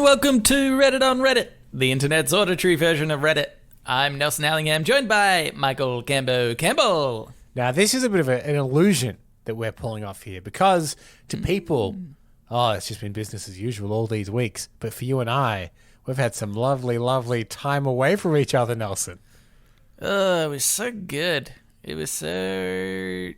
welcome to Reddit on Reddit, the internet's auditory version of Reddit. I'm Nelson Allingham, joined by Michael Campbell. Now, this is a bit of an illusion that we're pulling off here because to people, it's just been business as usual all these weeks. But for you and I, we've had some lovely, lovely time away from each other, Nelson. Oh, it was so good. It was so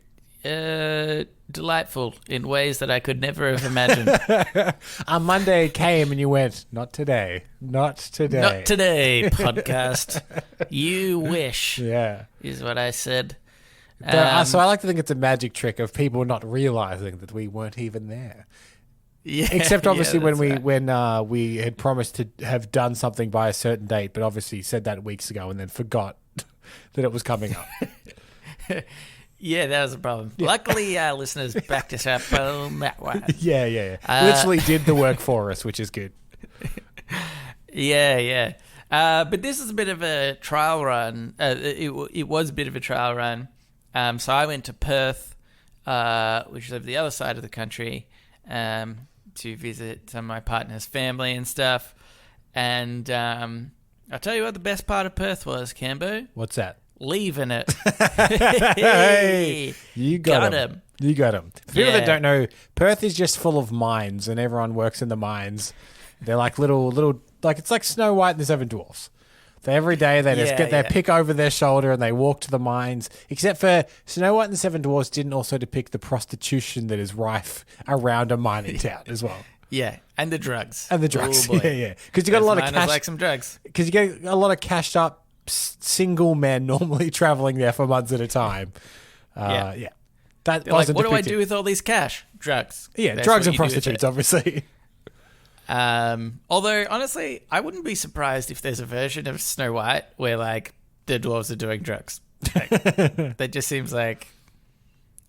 delightful in ways that I could never have imagined. On Monday came and you went, not today, not today. Not today, podcast. You wish, is what I said. So I like to think it's a magic trick of people not realizing that we weren't even there. Yeah, except obviously when right. we had promised to have done something by a certain date, but obviously said that weeks ago and then forgot that it was coming up. Yeah, that was a problem. Yeah. Luckily, our listeners backed us up on that one. Yeah. Literally did the work for us, which is good. Yeah. But this is a bit of a trial run. It was a bit of a trial run. So I went to Perth, which is over the other side of the country, to visit some of my partner's family and stuff. And I'll tell you what the best part of Perth was, Cambo. What's that? Leaving it. Hey, you got him. You got him. For people that Yeah. don't know, Perth is just full of mines, and everyone works in the mines. They're like little, like it's like Snow White and the Seven Dwarfs. So every day they just get their pick over their shoulder and they walk to the mines. Except for Snow White and the Seven Dwarfs didn't also depict the prostitution that is rife around a mining town as well. Yeah, and the drugs. And the drugs. Oh, Yeah. Because you got a lot of cash. Like some drugs. Because you get a lot of cashed up single men normally traveling there for months at a time. Yeah. That They're like, wasn't what do I depicted. do with all these cash? Drugs. Yeah, That's drugs what and you do with prostitutes, it. obviously. Although, honestly, I wouldn't be surprised if there's a version of Snow White where, like, the dwarves are doing drugs. Like, that just seems like...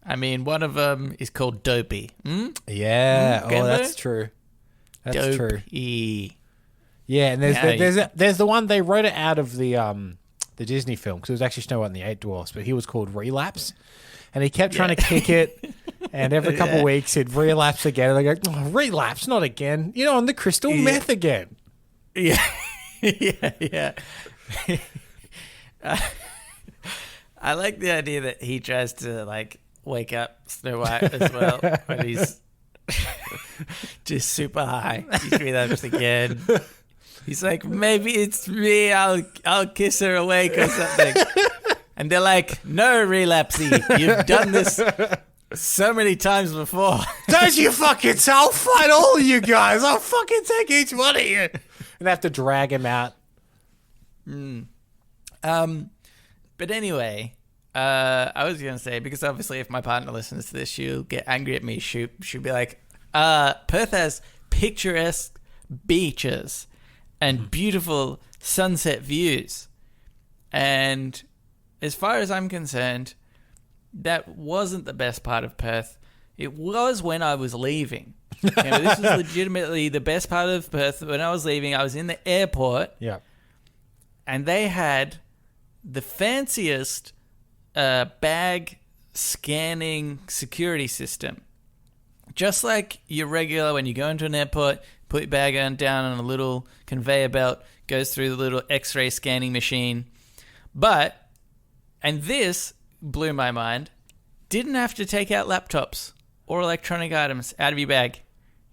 I mean, one of them is called Dopey. Yeah. Gambo? That's true. That's true. Dopey. Yeah, and there's the one they wrote it out of the Disney film because it was actually Snow White and the Eight Dwarfs, but he was called Relapse, and he kept trying to kick it, and every couple of weeks he'd relapse again, and they go, relapse, not again, on the crystal meth again. Yeah. Yeah. I like the idea that he tries to, like, wake up Snow White as well when he's just super high. He's relapsed again. He's like, maybe it's me. I'll kiss her awake or something. And they're like, no, Relapsey, you've done this so many times before. Don't you fucking tell? I'll fight all of you guys. I'll fucking take each one of you. And they have to drag him out. But anyway, I was going to say, because obviously if my partner listens to this, she'll get angry at me. She'll be like, Perth has picturesque beaches and beautiful sunset views. And as far as I'm concerned, that wasn't the best part of Perth. It was when I was leaving. This was legitimately the best part of Perth. When I was leaving, I was in the airport. Yeah. And they had the fanciest bag scanning security system. Just like your regular, when you go into an airport, put your bag down on a little conveyor belt, goes through the little x-ray scanning machine. And this blew my mind, didn't have to take out laptops or electronic items out of your bag.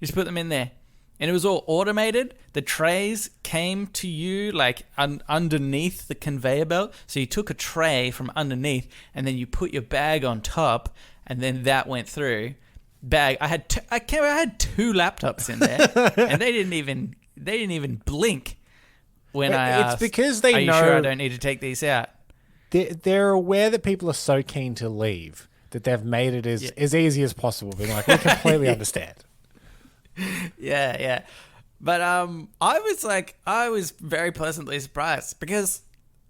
Just put them in there. And it was all automated. The trays came to you like underneath the conveyor belt. So you took a tray from underneath and then you put your bag on top and then that went through. I had two laptops in there and they didn't even blink when I asked. It's because they Are you know sure I don't need to take these out? They're aware that people are so keen to leave that they've made it as easy as possible. Being like, we completely understand. Yeah. But I was very pleasantly surprised because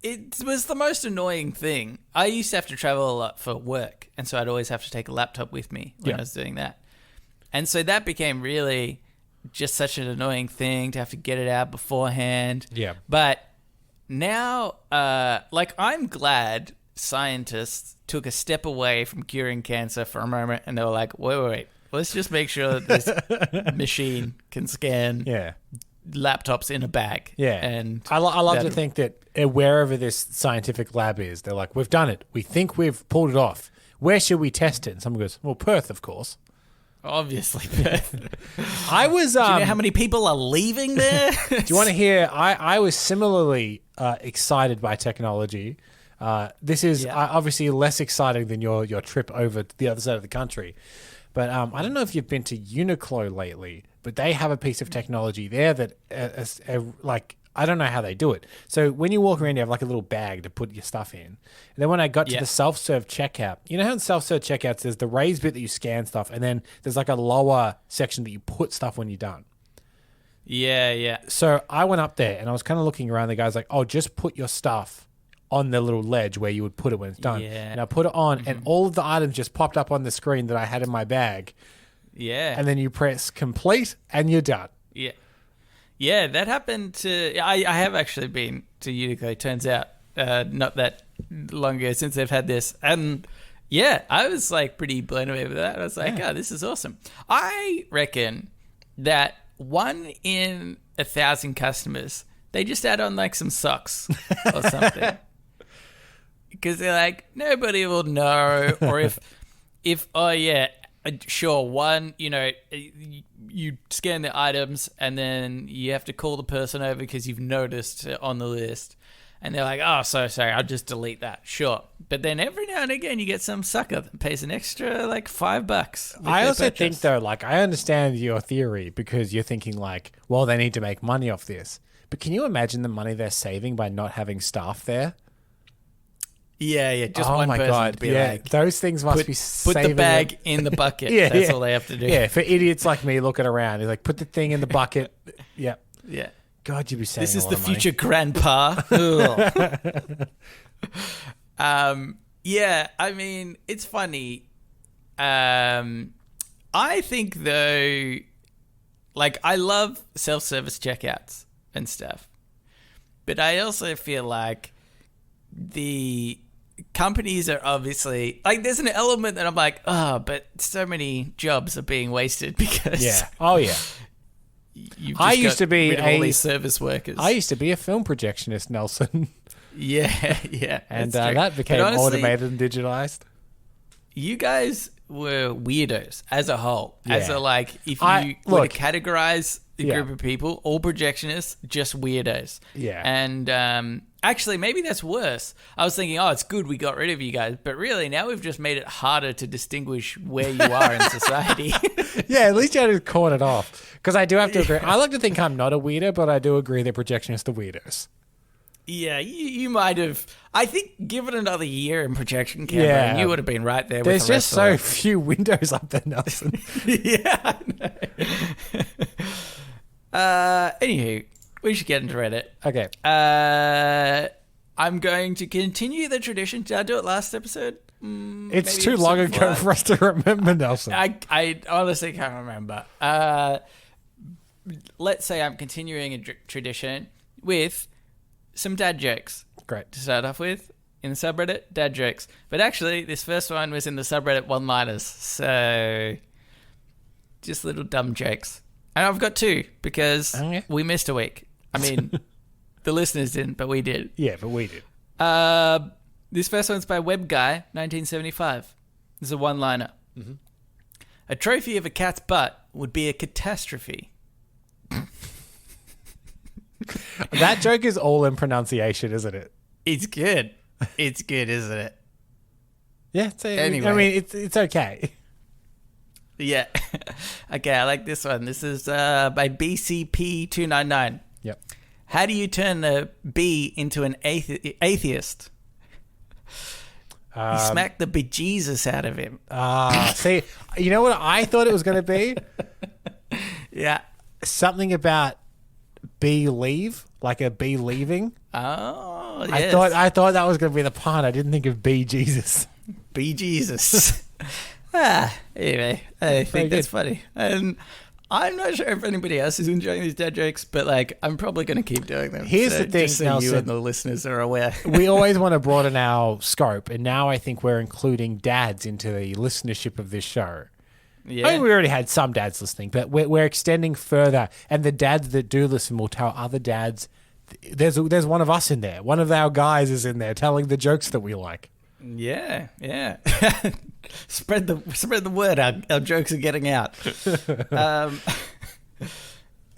it was the most annoying thing. I used to have to travel a lot for work, and so I'd always have to take a laptop with me when I was doing that. And so that became really just such an annoying thing to have to get it out beforehand. Yeah. But now, I'm glad scientists took a step away from curing cancer for a moment, and they were like, wait. Let's just make sure that this machine can scan laptops in a bag. Yeah. And I love to think that wherever this scientific lab is, they're like, we've done it. We think we've pulled it off. Where should we test it? And someone goes, well, Perth, of course. Obviously. I was... Do you know how many people are leaving there? Do you want to hear? I was similarly excited by technology. This is obviously less exciting than your trip over to the other side of the country. But I don't know if you've been to Uniqlo lately, but they have a piece of technology there that, I don't know how they do it. So when you walk around, you have like a little bag to put your stuff in. And then when I got to the self-serve checkout, you know how in self-serve checkouts, there's the raised bit that you scan stuff, and then there's like a lower section that you put stuff when you're done. Yeah. So I went up there and I was kind of looking around. The guy's like, oh, just put your stuff on the little ledge where you would put it when it's done. Yeah. And I put it on and all of the items just popped up on the screen that I had in my bag. Yeah. And then you press complete and you're done. Yeah. Yeah, that happened to... I have actually been to Uniqlo, turns out. Not that long ago since they've had this. And yeah, I was like pretty blown away with that. I was like, oh, this is awesome. I reckon that 1 in 1,000 customers, they just add on like some socks or something. Because they're like, nobody will know. Or if oh yeah, sure, one, you scan the items and then you have to call the person over because you've noticed it on the list. And they're like, oh, so sorry, I'll just delete that. Sure. But then every now and again, you get some sucker that pays an extra like $5. I also think, though, like, I understand your theory because you're thinking like, well, they need to make money off this. But can you imagine the money they're saving by not having staff there? Yeah, just one person to be like... Those things must be put the bag in the bucket. That's all they have to do. Yeah, for idiots like me looking around, he's like, put the thing in the bucket. Yeah. God, you'd be saving This is a lot the of money. future grandpa. Yeah, I mean, it's funny. I think, though, like, I love self-service checkouts and stuff. But I also feel like the companies are obviously... Like, there's an element that I'm like, oh, but so many jobs are being wasted because... Yeah. Oh, yeah. I used to be all these service workers. I used to be a film projectionist, Nelson. Yeah. And that became honestly, automated and digitalized. You guys were weirdos as a whole. Yeah. As a, like, if you were to categorize the group of people, all projectionists, just weirdos. Yeah. And actually, maybe that's worse. I was thinking, oh, it's good we got rid of you guys. But really, now we've just made it harder to distinguish where you are in society. Yeah, at least you had to call it off. Because I do have to agree. I like to think I'm not a weirdo, but I do agree that projectionists are weirdos. Yeah, you might have. I think give it another year in projection camera, and you would have been right there. There's with the just so few windows up there, Nelson. Yeah. Anywho, we should get into Reddit. Okay. I'm going to continue the tradition. Did I do it last episode? It's too long ago for us to remember, Nelson. I honestly can't remember. Let's say I'm continuing a tradition with some dad jokes. Great. To start off with, in the subreddit, dad jokes. But actually, this first one was in the subreddit one-liners. So, just little dumb jokes. And I've got 2 because we missed a week. I mean, the listeners didn't, but we did. Yeah, but we did. This first one's by Web Guy, 1975. This is a one-liner. Mm-hmm. A trophy of a cat's butt would be a catastrophe. That joke is all in pronunciation, isn't it? It's good. It's good, isn't it? Yeah. Anyway. I mean, it's okay. Yeah. Okay, I like this one. This is by BCP299. Yep. How do you turn a bee into an atheist? You smack the bejesus out of him. See, you know what I thought it was going to be? Yeah. Something about bee leave, like a bee leaving. Oh, yes. I thought that was going to be the pun. I didn't think of bee Jesus. Bee Jesus. Anyway, I think that's funny. And I'm not sure if anybody else is enjoying these dad jokes, but like I'm probably going to keep doing them. Here's the thing, just so Nelson, you and the listeners are aware. We always want to broaden our scope, and now I think we're including dads into the listenership of this show. Yeah. I mean, we already had some dads listening, but we're extending further. And the dads that do listen will tell other dads. There's one of us in there. One of our guys is in there telling the jokes that we like. Yeah. Spread the word. Our jokes are getting out.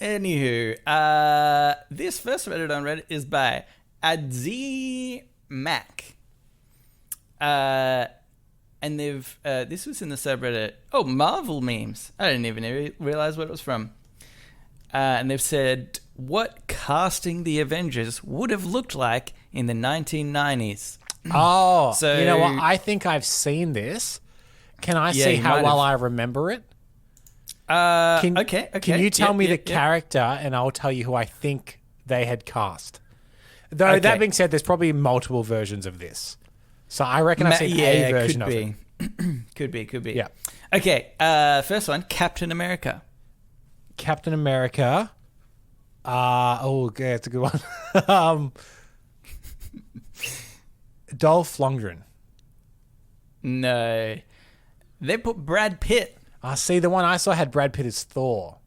Anywho, this first Reddit on Reddit is by Adzi Mac. And they've this was in the subreddit. Oh, Marvel memes. I didn't even realize what it was from. And they've said what casting the Avengers would have looked like in the 1990s. Oh, so you know what? I think I've seen this. Can I see how well I remember it? Okay. Can you tell me the character, and I'll tell you who I think they had cast? Though that being said, there's probably multiple versions of this. So I reckon I've seen a version of it. Could be. Yeah. Okay. First one, Captain America. Captain America. It's a good one. Dolph Lundgren. No. They put Brad Pitt. See, the one I saw had Brad Pitt as Thor.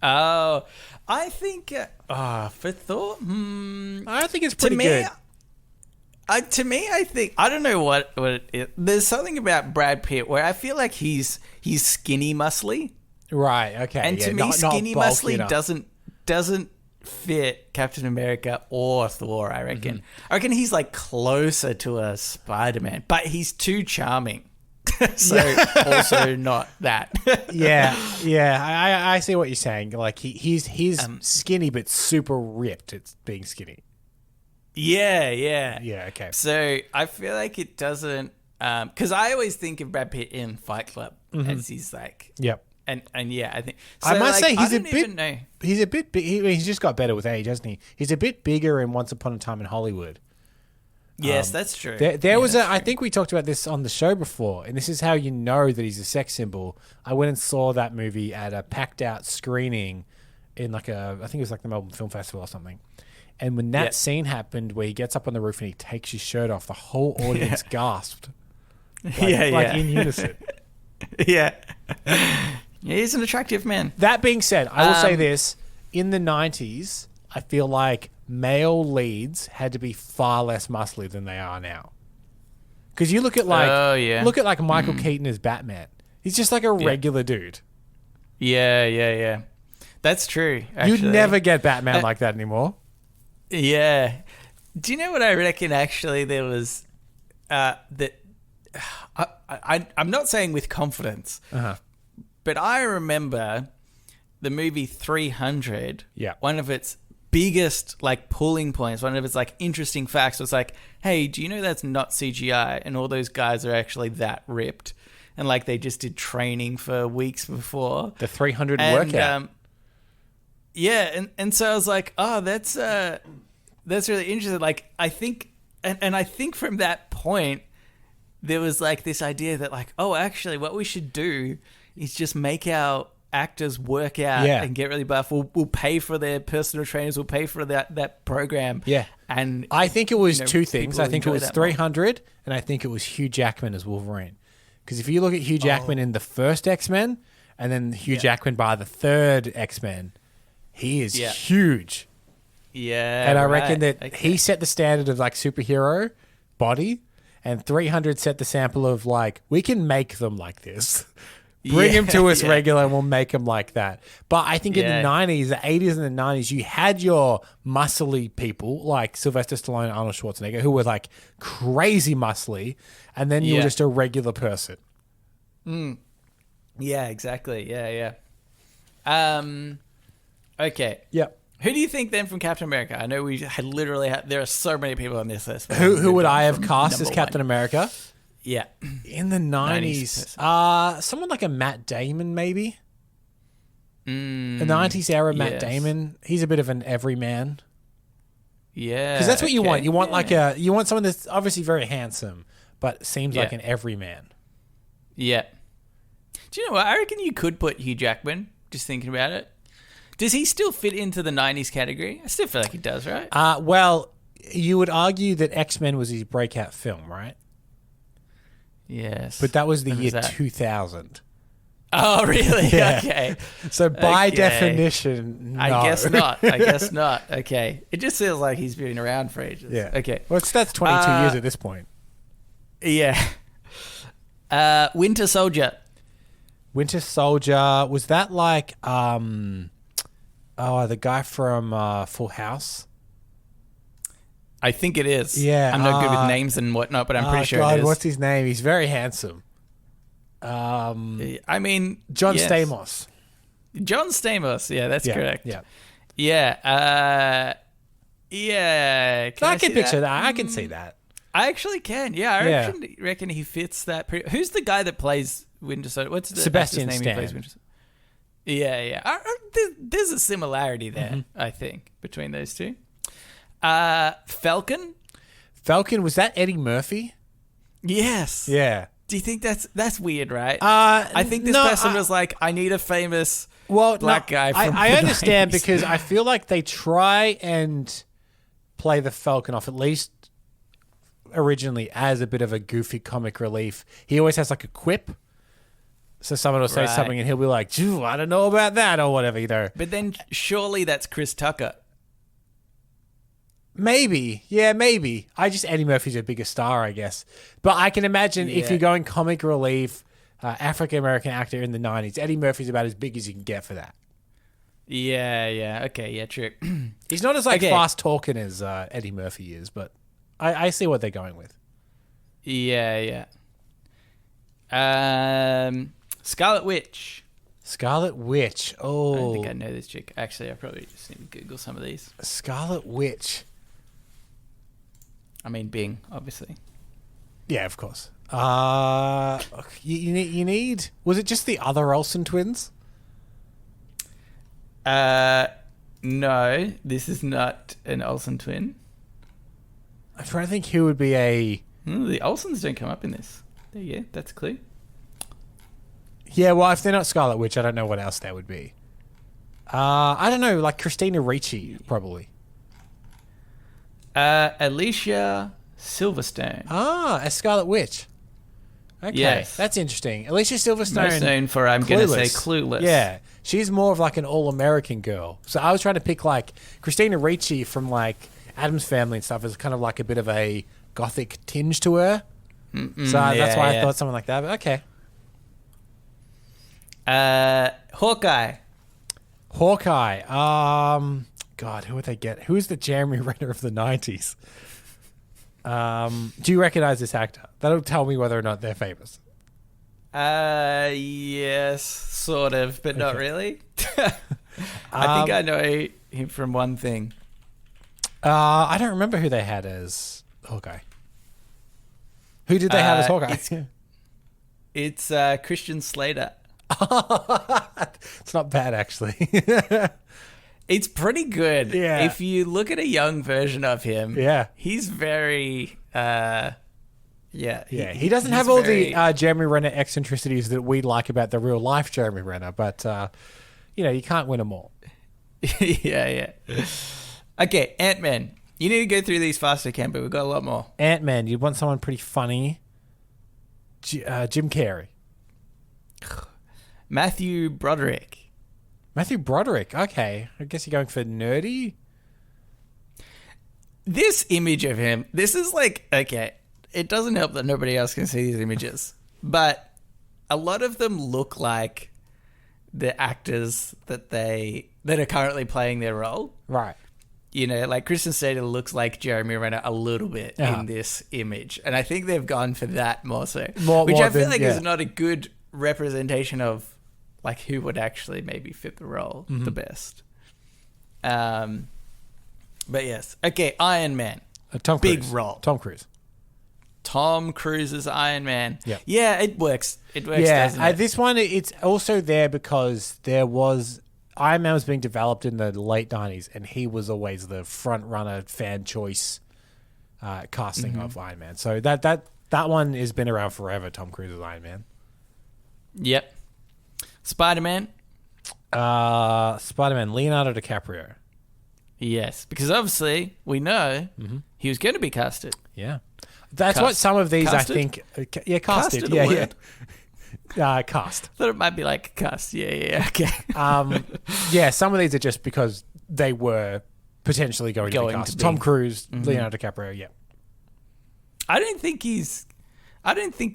Oh, I think for Thor, I think it's pretty good. To me, I think I don't know what it is. There's something about Brad Pitt where I feel like he's skinny, muscly. Right. Okay. And to me, skinny, muscly doesn't fit Captain America or Thor. I reckon. I reckon he's like closer to a Spider-Man, but he's too charming. So also not that. I see what you're saying. Like he's skinny but super ripped at being skinny. Yeah. Okay. So I feel like it doesn't because I always think of Brad Pitt in Fight Club as he's like and yeah, I think so. I must say he's a bit big. He's just got better with age, hasn't he? He's a bit bigger in Once Upon a Time in Hollywood. Yes, that's true. There was I think we talked about this on the show before, and this is how you know that he's a sex symbol. I went and saw that movie at a packed out screening in I think it was like the Melbourne Film Festival or something. And when that scene happened where he gets up on the roof and he takes his shirt off, the whole audience gasped. Like in unison. Yeah, he's an attractive man. That being said, I will say this. In the 90s, I feel like male leads had to be far less muscly than they are now. Because you look at Michael Keaton as Batman. He's just like a regular dude. Yeah. That's true. Actually. You'd never get Batman like that anymore. Yeah. Do you know what I reckon? Actually, there was that. I'm not saying with confidence, but I remember the movie 300. Yeah. One of its biggest like pulling points, one of its like interesting facts was like, hey, do you know that's not CGI and all those guys are actually that ripped and like they just did training for weeks before the 300 workout. And so I was like, oh, that's really interesting. Like I think and I think from that point there was like this idea that like, oh, actually what we should do is just make our actors work out and get really buff. We'll pay for their personal trainers. We'll pay for that program. Yeah. And I think it was two things. I think it was 300 and I think it was Hugh Jackman as Wolverine. Because if you look at Hugh Jackman in the first X-Men and then Hugh Jackman by the third X-Men, he is huge. Yeah. And I reckon that he set the standard of like superhero body and 300 set the sample of like, we can make them like this. Bring him to us regular and we'll make him like that. But I think in the 90s, the 80s and the 90s, you had your muscly people like Sylvester Stallone and Arnold Schwarzenegger who were like crazy muscly. And then you were just a regular person. Yeah, exactly. Yeah. Okay. Yep. Who do you think then from Captain America? I know we had literally there are so many people on this list. Who would I have cast as Captain America? Yeah. In the 90s. Someone like a Matt Damon, maybe? The 90s era Matt Damon. He's a bit of an everyman. Yeah. Because that's what you want. You want you want someone that's obviously very handsome, but seems like an everyman. Yeah. Do you know what? I reckon you could put Hugh Jackman, just thinking about it. Does he still fit into the 90s category? I still feel like he does, right? Well, you would argue that X-Men was his breakout film, right? Yes. But that was the year 2000. Oh, really? Yeah. Okay. So by Okay. definition, no. I guess not. I guess not. Okay. It just feels like he's been around for ages. Yeah. Okay. Well, that's 22 years at this point. Yeah. Winter Soldier. Winter Soldier, was that like the guy from Full House? I think it is. Yeah, I'm not good with names and whatnot, but I'm pretty sure God, it is. what's his name? He's very handsome. I mean, John yes. Stamos. John Stamos. Yeah, that's correct. Yeah. Yeah. Yeah. I can picture that. I can see that. I actually can. Yeah, I reckon he fits that. Who's the guy that plays Winter Soldier? What's the Sebastian actor's name? Stan. Who plays Winter Soldier? Yeah. There's a similarity there, I think, between those two. Falcon. Falcon, was that Eddie Murphy? Yes. Yeah. Do you think that's weird, right? I think this person was like, I need a famous black guy from I the understand 90s. because I feel like they try and play the Falcon off, at least originally, as a bit of a goofy comic relief. He always has like a quip. So someone will say Right. something and he'll be like, "Gee, I don't know about that," or whatever, you know. But then surely that's Chris Tucker. Maybe. Yeah, maybe. Eddie Murphy's a bigger star, I guess. But I can imagine if Yeah. you're going comic relief, African-American actor in the 90s, Eddie Murphy's about as big as you can get for that. Yeah. Okay, yeah, true. He's not as like Okay. fast talking as Eddie Murphy is, but I see what they're going with. Yeah. Scarlet Witch. Scarlet Witch. I don't think Oh, I know this chick. Actually, I probably just need to Google some of these. Scarlet Witch. I mean, Bing, obviously. Yeah, of course. You need. Was it just the other Olsen twins? No, this is not an Olsen twin. I'm trying to think who would be a. The Olsens don't come up in this. There you go. That's a clue. Yeah, well, if they're not Scarlet Witch, I don't know what else they would be. I don't know, like Christina Ricci, probably. Alicia Silverstone. A Scarlet Witch. Okay, Yes. that's interesting. Alicia Silverstone. Most known for, I'm going to say, Clueless. Yeah, she's more of like an all-American girl. So I was trying to pick like Christina Ricci from like Addams Family and stuff as kind of like a bit of a gothic tinge to her. So that's why I thought something like that. But okay. Hawkeye. God, who would they get? Who's the Jeremy Renner of the 90s? Do you recognize this actor? That'll tell me whether or not they're famous. Yes, sort of, but not really. I think I know him from one thing. I don't remember who they had as Hawkeye. Who did they have as Hawkeye? It's Christian Slater. It's not bad, actually. It's pretty good. Yeah. If you look at a young version of him, Yeah. he's very, He doesn't have all the Jeremy Renner eccentricities that we like about the real life Jeremy Renner, but you can't win them all. yeah. Okay, Ant-Man. You need to go through these faster, Cam, but we've got a lot more. Ant-Man, you want someone pretty funny. Jim Carrey. Matthew Broderick. Matthew Broderick. Okay. I guess you're going for nerdy. This image of him, this is like, okay, it doesn't help that nobody else can see these images, but a lot of them look like the actors that are currently playing their role. Right. Like Kristen Slater looks like Jeremy Renner a little bit in this image. And I think they've gone for that more so. Which I feel like is not a good representation of like who would actually maybe fit the role the best. But yes. Okay, Iron Man. Tom Cruise. Big role. Tom Cruise. Tom Cruise's Iron Man. Yep. Yeah, it works. It works, doesn't it? This one, it's also there because Iron Man was being developed in the late 90s, and he was always the front runner fan choice casting of Iron Man. So that one has been around forever, Tom Cruise's Iron Man. Yep. Spider-Man. Spider-Man, Leonardo DiCaprio. Yes, because obviously we know he was going to be casted. Yeah. That's what some of these, casted? I think... casted. Casted a Yeah. word? Cast. Thought it might be like cast. Yeah, okay. Yeah, some of these are just because they were potentially going to be cast. Tom Cruise, Leonardo DiCaprio, yeah. I don't think he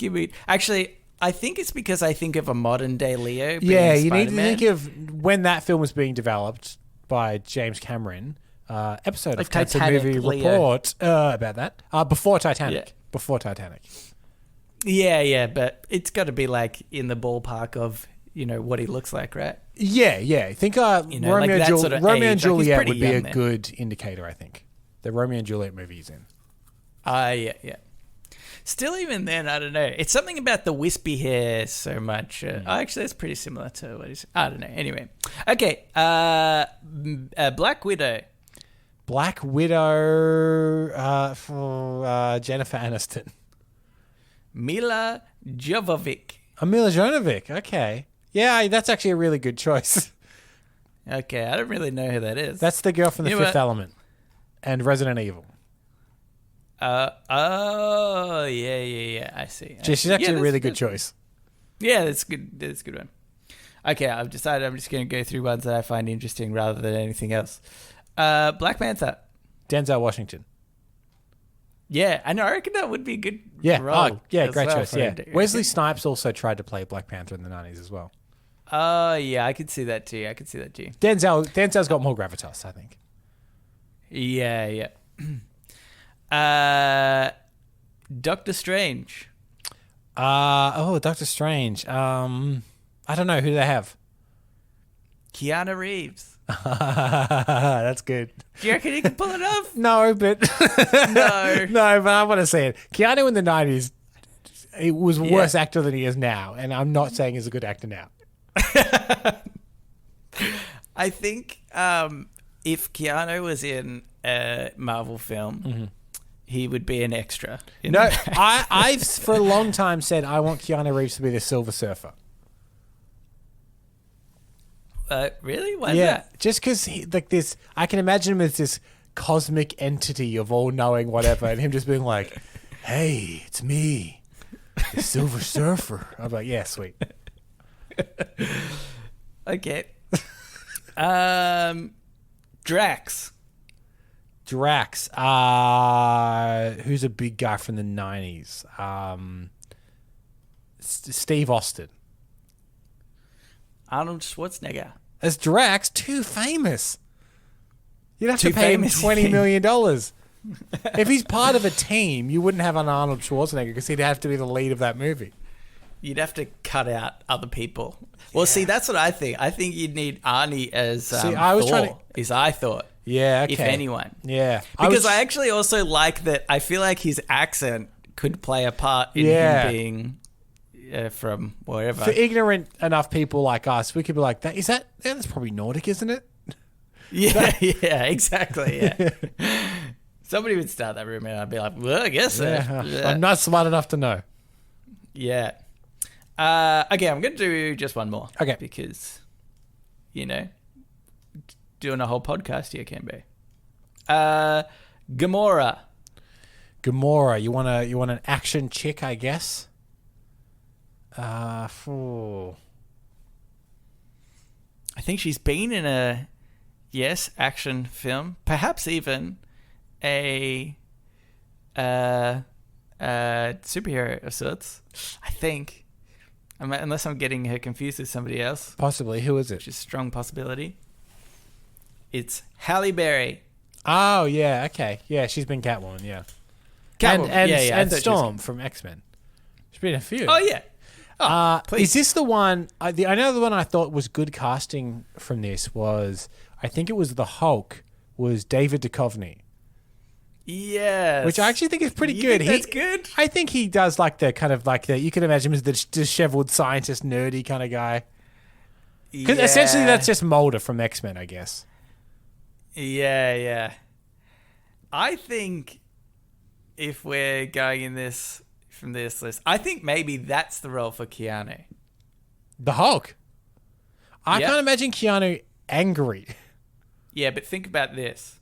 would. Actually, I think it's because I think of a modern day Leo being you Spider-Man. need to think of when that film was being developed by James Cameron, episode Like of Cancer Titanic, Movie Leo. Report about that. Before Titanic. Yeah. Before Titanic. Yeah, but it's got to be like in the ballpark of, what he looks like, right? Yeah. I think Romeo, like that sort of Romeo and age. Like, he's Juliet pretty would be a young then. good indicator, I think. The Romeo and Juliet movie he's in. Yeah. Still, even then, I don't know. It's something about the wispy hair so much. Actually, that's pretty similar to what he's... I don't know. Anyway. Okay. Black Widow. Black Widow for Jennifer Aniston. Mila Jovovich. Mila Jovovich. Okay. Yeah, that's actually a really good choice. Okay, I don't really know who that is. That's the girl from The Fifth Element and Resident Evil. Yeah. I see. She's actually a really good choice. Yeah, that's good. That's a good one. Okay, I've decided I'm just going to go through ones that I find interesting rather than anything else. Black Panther. Denzel Washington. Yeah, and I reckon that would be a good Oh, role. yeah, great choice. Yeah, Wesley Snipes also tried to play Black Panther in the 90s as well. Oh, yeah, I could see that too. Denzel's got more gravitas, I think. Yeah. Doctor Strange. Doctor Strange. I don't know who they have. Keanu Reeves. That's good. Do you reckon he can pull it off? No, but No. no, but I want to say it. Keanu in the 90s, he was a worse actor than he is now, and I'm not saying he's a good actor now. I think if Keanu was in a Marvel film, he would be an extra. I've for a long time said I want Keanu Reeves to be the Silver Surfer. Really? Why is that? Just because like this, I can imagine him as this cosmic entity of all-knowing whatever, and him just being like, "Hey, it's me, the Silver Surfer." I'm like, "Yeah, sweet." Okay. Drax. Who's a big guy from the 90s? Steve Austin. Arnold Schwarzenegger. As Drax, too famous. You'd have to Too pay him famous. $20 million. If he's part of a team, you wouldn't have an Arnold Schwarzenegger because he'd have to be the lead of that movie. You'd have to cut out other people. Well, see, that's what I think. I think you'd need Arnie as I was Thor, trying is I thought. Yeah, okay. If anyone. Yeah. Because I actually also like that. I feel like his accent could play a part in him being from wherever. For ignorant enough people like us, we could be like, that's probably Nordic, isn't it? Yeah, exactly. Yeah. Somebody would start that rumor and I'd be like, well, I guess so. I'm not smart enough to know. Yeah. Okay, I'm going to do just one more. Okay. Because, doing a whole podcast here can be. Gamora. Gamora, you want an action chick, I guess? I think she's been in a action film, perhaps even a superhero of sorts. I think, unless I'm getting her confused with somebody else. Possibly. Who is it? Which is a strong possibility. It's Halle Berry. Oh yeah, okay, yeah, she's been Catwoman, yeah. Catwoman, and Storm from X-Men. She's been in a few. Oh yeah. Is this the one? I know the one I thought was good casting from this was, I think it was the Hulk, was David Duchovny. Yes. Which I actually think is pretty good. That's good. I think he does like the kind of like the, you can imagine him as the disheveled scientist, nerdy kind of guy. Because essentially that's just Mulder from X-Men, I guess. Yeah. I think if we're going in this from this list, I think maybe that's the role for Keanu. The Hulk. I can't imagine Keanu angry. Yeah, but think about this.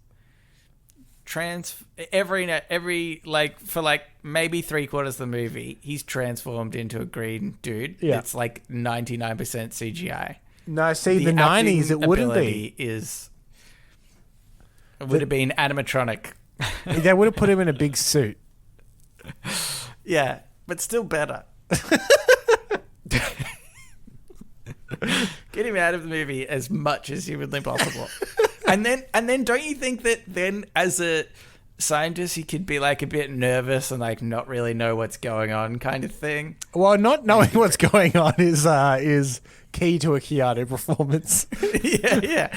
every like for like maybe 3/4 of the movie, he's transformed into a green dude. Yeah. It's like 99% CGI. No, see, the 90s, it wouldn't be. It would have been animatronic. They would have put him in a big suit. Yeah, but still better. Get him out of the movie as much as humanly possible. And then don't you think that then as a scientist he could be like a bit nervous and like not really know what's going on kind of thing? Well, not knowing what's going on is key to a Keanu performance. Yeah.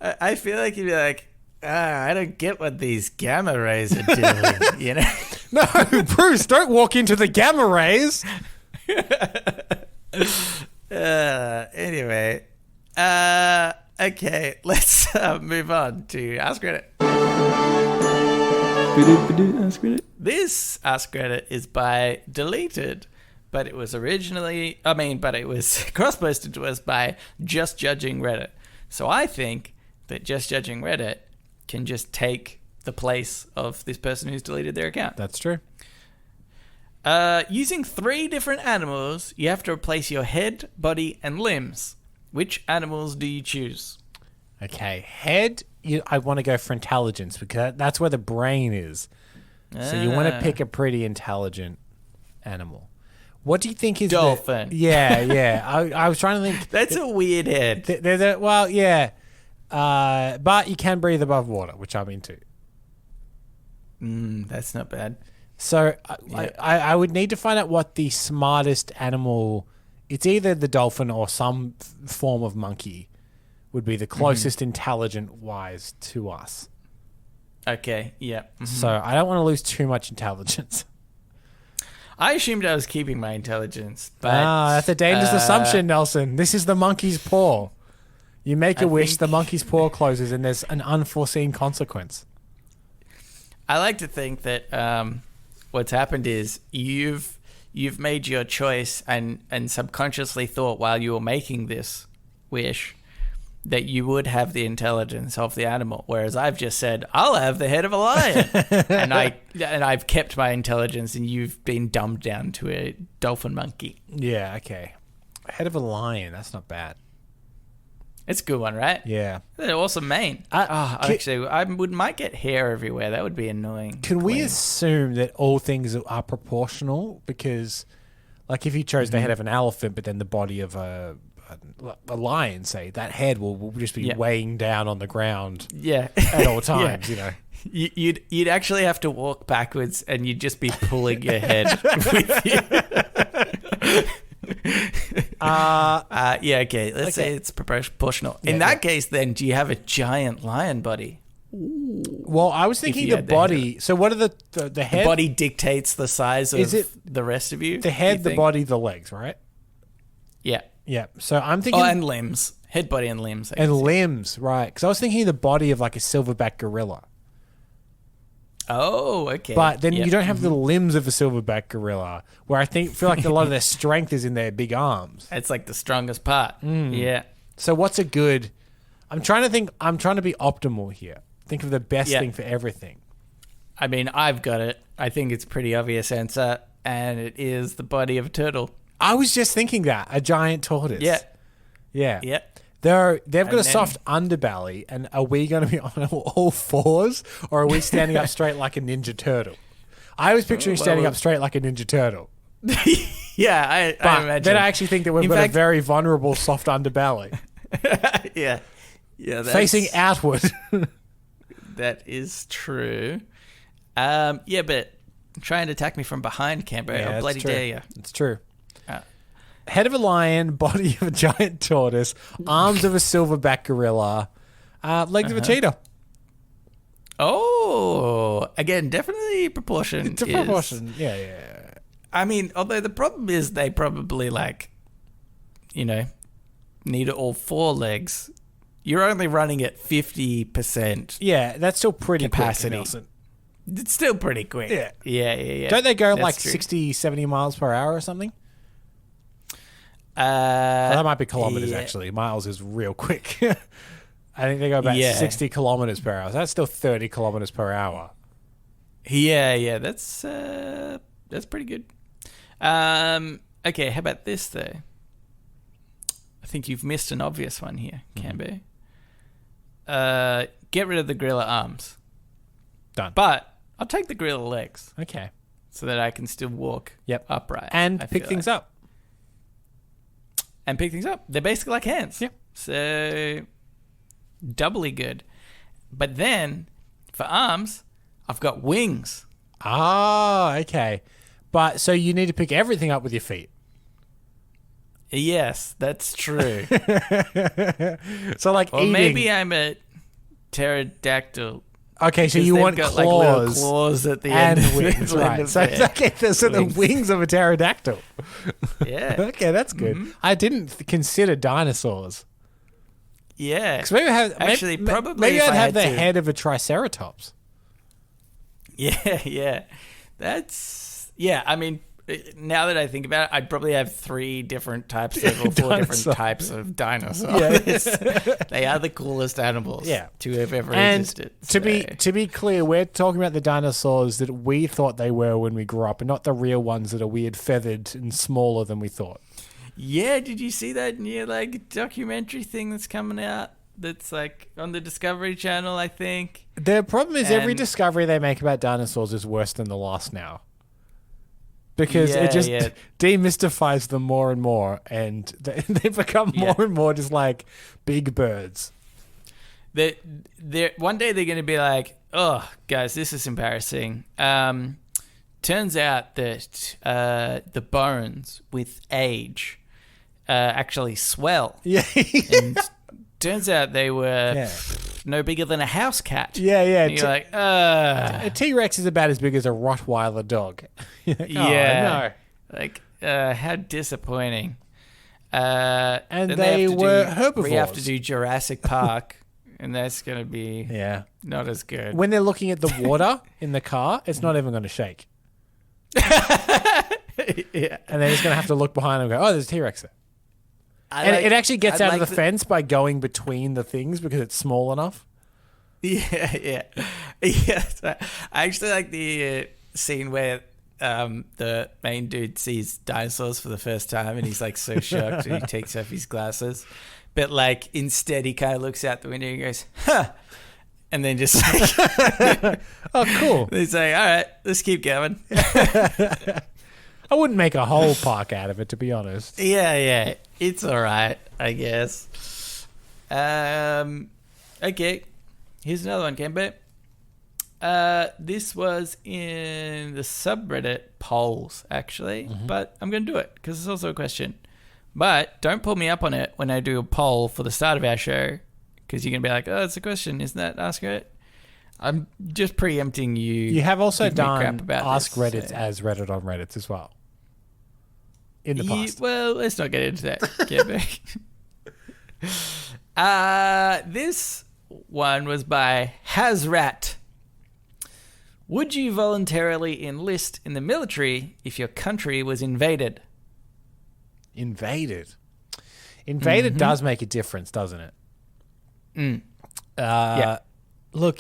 I feel like he'd be like, I don't get what these gamma rays are doing, you know? No, Bruce, don't walk into the gamma rays. Anyway, okay, let's move on to Ask Reddit. Ask Reddit. This Ask Reddit is by Deleted, but it was cross-posted to us by Just Judging Reddit. So I think that Just Judging Reddit can just take the place of this person who's deleted their account. That's true. Using 3 different animals, you have to replace your head, body, and limbs. Which animals do you choose? Okay, head, I want to go for intelligence because that's where the brain is. So you want to pick a pretty intelligent animal. What do you think is dolphin? Yeah. I was trying to think. That's a weird head. Well, yeah. But you can breathe above water, which I'm into. That's not bad. So I would need to find out what the smartest animal. It's either the dolphin or some form of monkey would be the closest intelligent-wise to us. Okay, yeah. So I don't want to lose too much intelligence. I assumed I was keeping my intelligence, but... that's a dangerous assumption, Nelson. This is the monkey's paw. You make a wish, the monkey's paw closes, and there's an unforeseen consequence. I like to think that what's happened is you've made your choice and subconsciously thought while you were making this wish that you would have the intelligence of the animal, whereas I've just said I'll have the head of a lion, and I've kept my intelligence, and you've been dumbed down to a dolphin monkey. Yeah, okay. Head of a lion, that's not bad. It's a good one, right? Yeah. They're awesome mane. Actually, I might get hair everywhere. That would be annoying. Can we assume that all things are proportional? Because, like, if you chose the head of an elephant, but then the body of a lion, say, that head will just be weighing down on the ground at all times, you know. You'd actually have to walk backwards, and you'd just be pulling your head with you. Okay. Let's say it's proportional. In that case, then, do you have a giant lion body? Ooh. Well, I was thinking the body. So what are the head? The body dictates the size of the rest of you? The head, the body, the legs, right? Yeah. Yeah. So I'm thinking... and limbs. Head, body, and limbs. And limbs, right. Because I was thinking the body of like a silverback gorilla. Oh, okay. But then you don't have the limbs of a silverback gorilla, where I feel like a lot of their strength is in their big arms. It's like the strongest part. Yeah. So what's a good... I'm trying to be optimal here. Think of the best thing for everything. I mean, I've got it. I think it's a pretty obvious answer, and it is the body of a turtle. I was just thinking that. A giant tortoise. Yeah. Yeah. Yeah. They've got a soft underbelly, and are we going to be on all fours, or are we standing up straight like a Ninja Turtle? I was picturing standing up straight like a Ninja Turtle. Yeah, I imagine. Then I actually think that we've got a very vulnerable soft underbelly. Yeah. Facing outward. That is true. But try and attack me from behind, Canberra. I'll bloody dare you. It's true. Head of a lion, body of a giant tortoise, arms of a silverback gorilla, legs of a cheetah. Oh, again, definitely proportion. It's a proportion. Yeah. I mean, although the problem is they probably need all 4 legs. You're only running at 50%. Yeah, that's still pretty capacity. Quick, Nelson. It's still pretty quick. Yeah. Don't they go like 60, 70 miles per hour or something? That might be kilometers, actually. Miles is real quick. I think they go about Yeah. 60 kilometers per hour. So that's still 30 kilometers per hour. Yeah, that's pretty good. Okay, how about this though? I think you've missed an obvious one here, Cambo. Get rid of the gorilla arms. Done. But I'll take the gorilla legs Okay. so that I can still walk upright. And I pick feel things like. up. And pick things up. They're basically like hands. Yep. So doubly good. But then for arms, I've got wings. Ah, okay. But so you need to pick everything up with your feet. Yes, that's true. So like Or eating. maybe I'm a pterodactyl. Okay, so Because you they've want got claws, like little claws at the and end. wings, the end right? of So their so the wings. wings of a pterodactyl. Yeah. Okay, that's good. I didn't consider dinosaurs. Yeah. 'Cause maybe Actually, probably maybe if I'd I have had the to- head of a triceratops. Yeah. Yeah, I mean, now that I think about it, I'd probably have 3 different types of, or 4 different Dinosaur. types of dinosaurs. They are the coolest animals to have ever And existed. to be clear, we're talking about the dinosaurs that we thought they were when we grew up, and not the real ones that are weird, feathered, and smaller than we thought. Yeah, did you see that new like documentary thing that's coming out? That's like on the Discovery Channel, I think. The problem is every And- discovery they make about dinosaurs is worse than the last now. Because Yeah, it just yeah. demystifies them more and more, and they become more and more just like big birds. They're one day they're going to be like, oh, guys, this is embarrassing. Turns out that the bones with age actually swell. Yeah. And turns out they were Yeah. no bigger than a house cat. Yeah. And you're like, A T-Rex is about as big as a Rottweiler dog. You're like, yeah. no. Like, how disappointing. And then they have to were We have herbivores. to do Jurassic Park, and that's going to be Yeah. not as good. When they're looking at the water in the car, it's not even going to shake. Yeah. And they're just going to have to look behind and go, oh, there's a T-Rex there. And it actually gets out of the fence by going between the things because it's small enough. Yeah. So I actually like the scene where the main dude sees dinosaurs for the first time and he's like so shocked and he takes off his glasses. But like instead he kind of looks out the window and goes, huh. And then just like, Oh, cool. he's like, all right, let's keep going. I wouldn't make a whole park out of it, to be honest. Yeah. It's all right, I guess. Okay. Here's another one, Kemba. This was in the subreddit polls, actually, but I'm going to do it because it's also a question. But don't pull me up on it when I do a poll for the start of our show because you're going to be like, oh, it's a question. Isn't that Ask Reddit? I'm just preempting you. You have also giving me crap done about Ask this, Reddit so- as Reddit on Reddit as well. In the past. Well, let's not get into that. This one was by Hazrat. Would you voluntarily enlist in the military if your country was invaded? Invaded. Invaded does make a difference, doesn't it? Yeah. Look,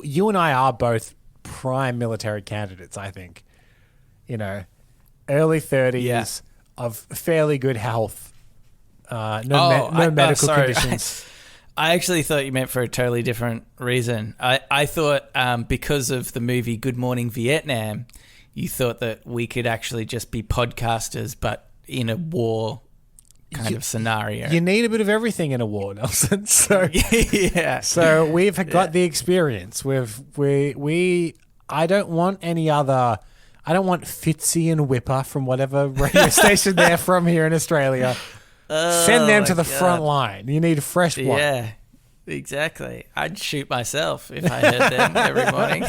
you and I are both prime military candidates, I think. You know, early 30s of fairly good health, no medical sorry. conditions. I actually thought you meant for a totally different reason. I thought because of the movie Good Morning Vietnam, you thought that we could actually just be podcasters, but in a war kind of scenario. You need a bit of everything in a war, Nelson. So Yeah. So we've got the experience. I don't want any other. I don't want Fitzy and Whipper from whatever radio station they're from here in Australia. Send them to the front line. You need fresh blood. Yeah, exactly. I'd shoot myself if I heard them every morning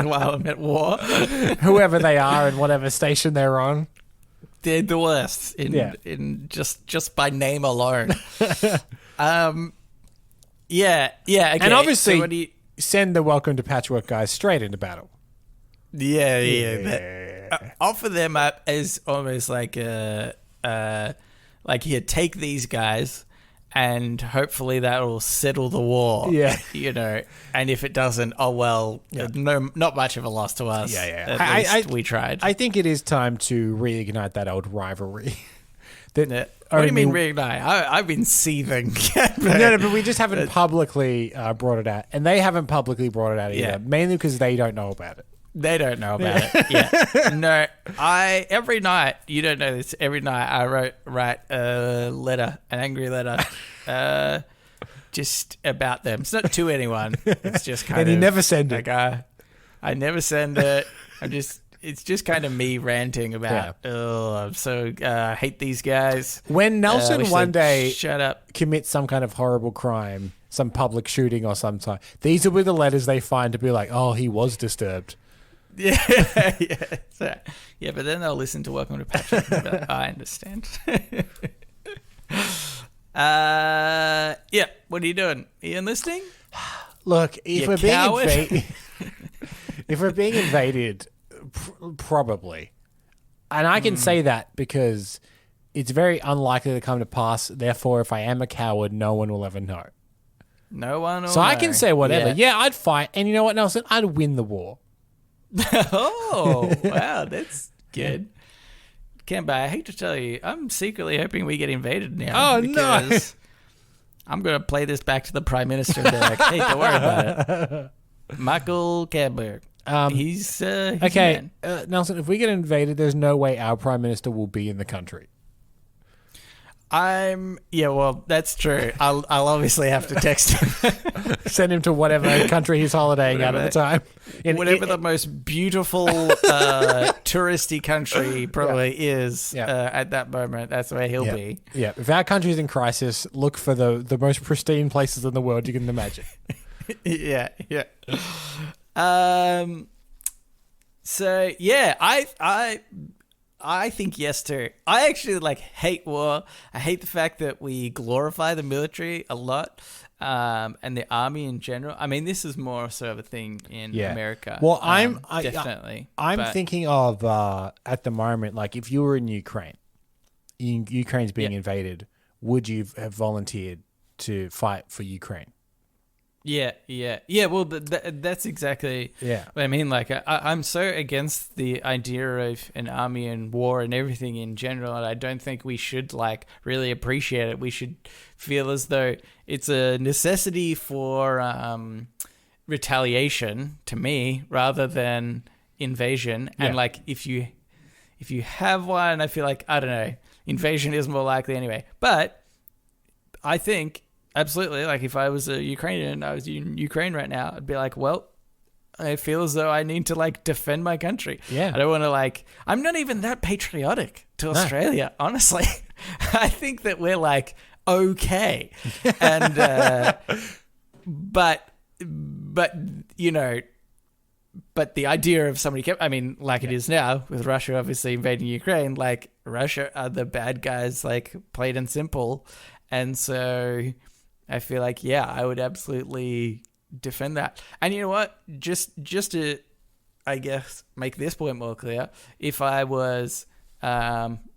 while I'm at war. Whoever they are and whatever station they're on. They're the worst in just by name alone. Okay. And obviously, so what do you, send the Welcome to Patchwork guys straight into battle. offer them up as almost like take these guys and hopefully that will settle the war. Yeah. And if it doesn't, oh well, no, not much of a loss to us. Yeah. At least we tried. I think it is time to reignite that old rivalry. What do you mean reignite? I've been seething. No, but we just haven't publicly brought it out, and they haven't publicly brought it out either. Mainly because they don't know about it. They don't know about it. Yeah. No, every night, you don't know this, every night I write a letter, an angry letter, just about them. It's not to anyone. It's just kind of. And you never send it. I never send it. It's just kind of me ranting about, I'm so, I hate these guys. When Nelson one day shut up, commits some kind of horrible crime, some public shooting or some type, these will be the letters they find to be like, oh, he was disturbed. Yeah. But then they'll listen to Welcome to Patrick and be like, I understand. What are you doing? Are you enlisting? Look, if we're being invaded, probably. And I can say that because it's very unlikely to come to pass. Therefore, if I am a coward, no one will ever know. No one will So know. I can say whatever. Yeah, I'd fight. And you know what, Nelson? I'd win the war. Oh, wow, that's good. Kemba, I hate to tell you, I'm secretly hoping we get invaded now. Oh, no. I'm going to play this back to the Prime Minister and be like, hey, don't worry about it. Michael Kemba. He's okay, Nelson, if we get invaded, there's no way our Prime Minister will be in the country. Well, that's true. I'll obviously have to text him. Send him to whatever country he's holidaying at the time. Whatever the most beautiful touristy country probably is at that moment, that's where he'll be. Yeah, if our country's in crisis, look for the most pristine places in the world you can imagine. Yeah. So yeah, I think yes too. I actually hate war. I hate the fact that we glorify the military a lot, and the army in general. I mean, this is more sort of a thing in America. Well, definitely. I'm thinking of at the moment, like if you were in Ukraine's being invaded, would you have volunteered to fight for Ukraine? Yeah. Well, that's exactly what I mean. Like, I'm so against the idea of an army and war and everything in general, and I don't think we should really appreciate it. We should feel as though it's a necessity for retaliation, to me, rather than invasion. And if you have one, I feel like, I don't know, invasion is more likely anyway. But I think. Absolutely. Like if I was a Ukrainian, I was in Ukraine right now, I'd be like, well, I feel as though I need to defend my country. Yeah. I don't want to I'm not even that patriotic to Australia, honestly. I think that we're okay. And, but the idea of somebody it is now with Russia obviously invading Ukraine, Russia are the bad guys, plain and simple. And so I feel I would absolutely defend that. And you know what? Just to, I guess, make this point more clear, if I was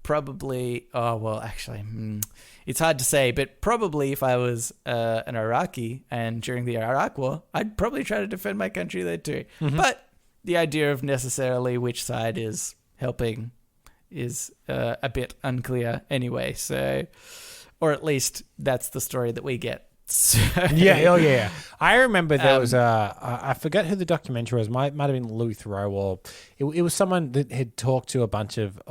probably, it's hard to say, but probably if I was an Iraqi and during the Iraq War, I'd probably try to defend my country there too. Mm-hmm. But the idea of necessarily which side is helping is a bit unclear anyway. So... Or at least that's the story that we get. So. Yeah. I remember there was I forget who the documentary was. Might have been Louis Theroux, or it was someone that had talked to a bunch of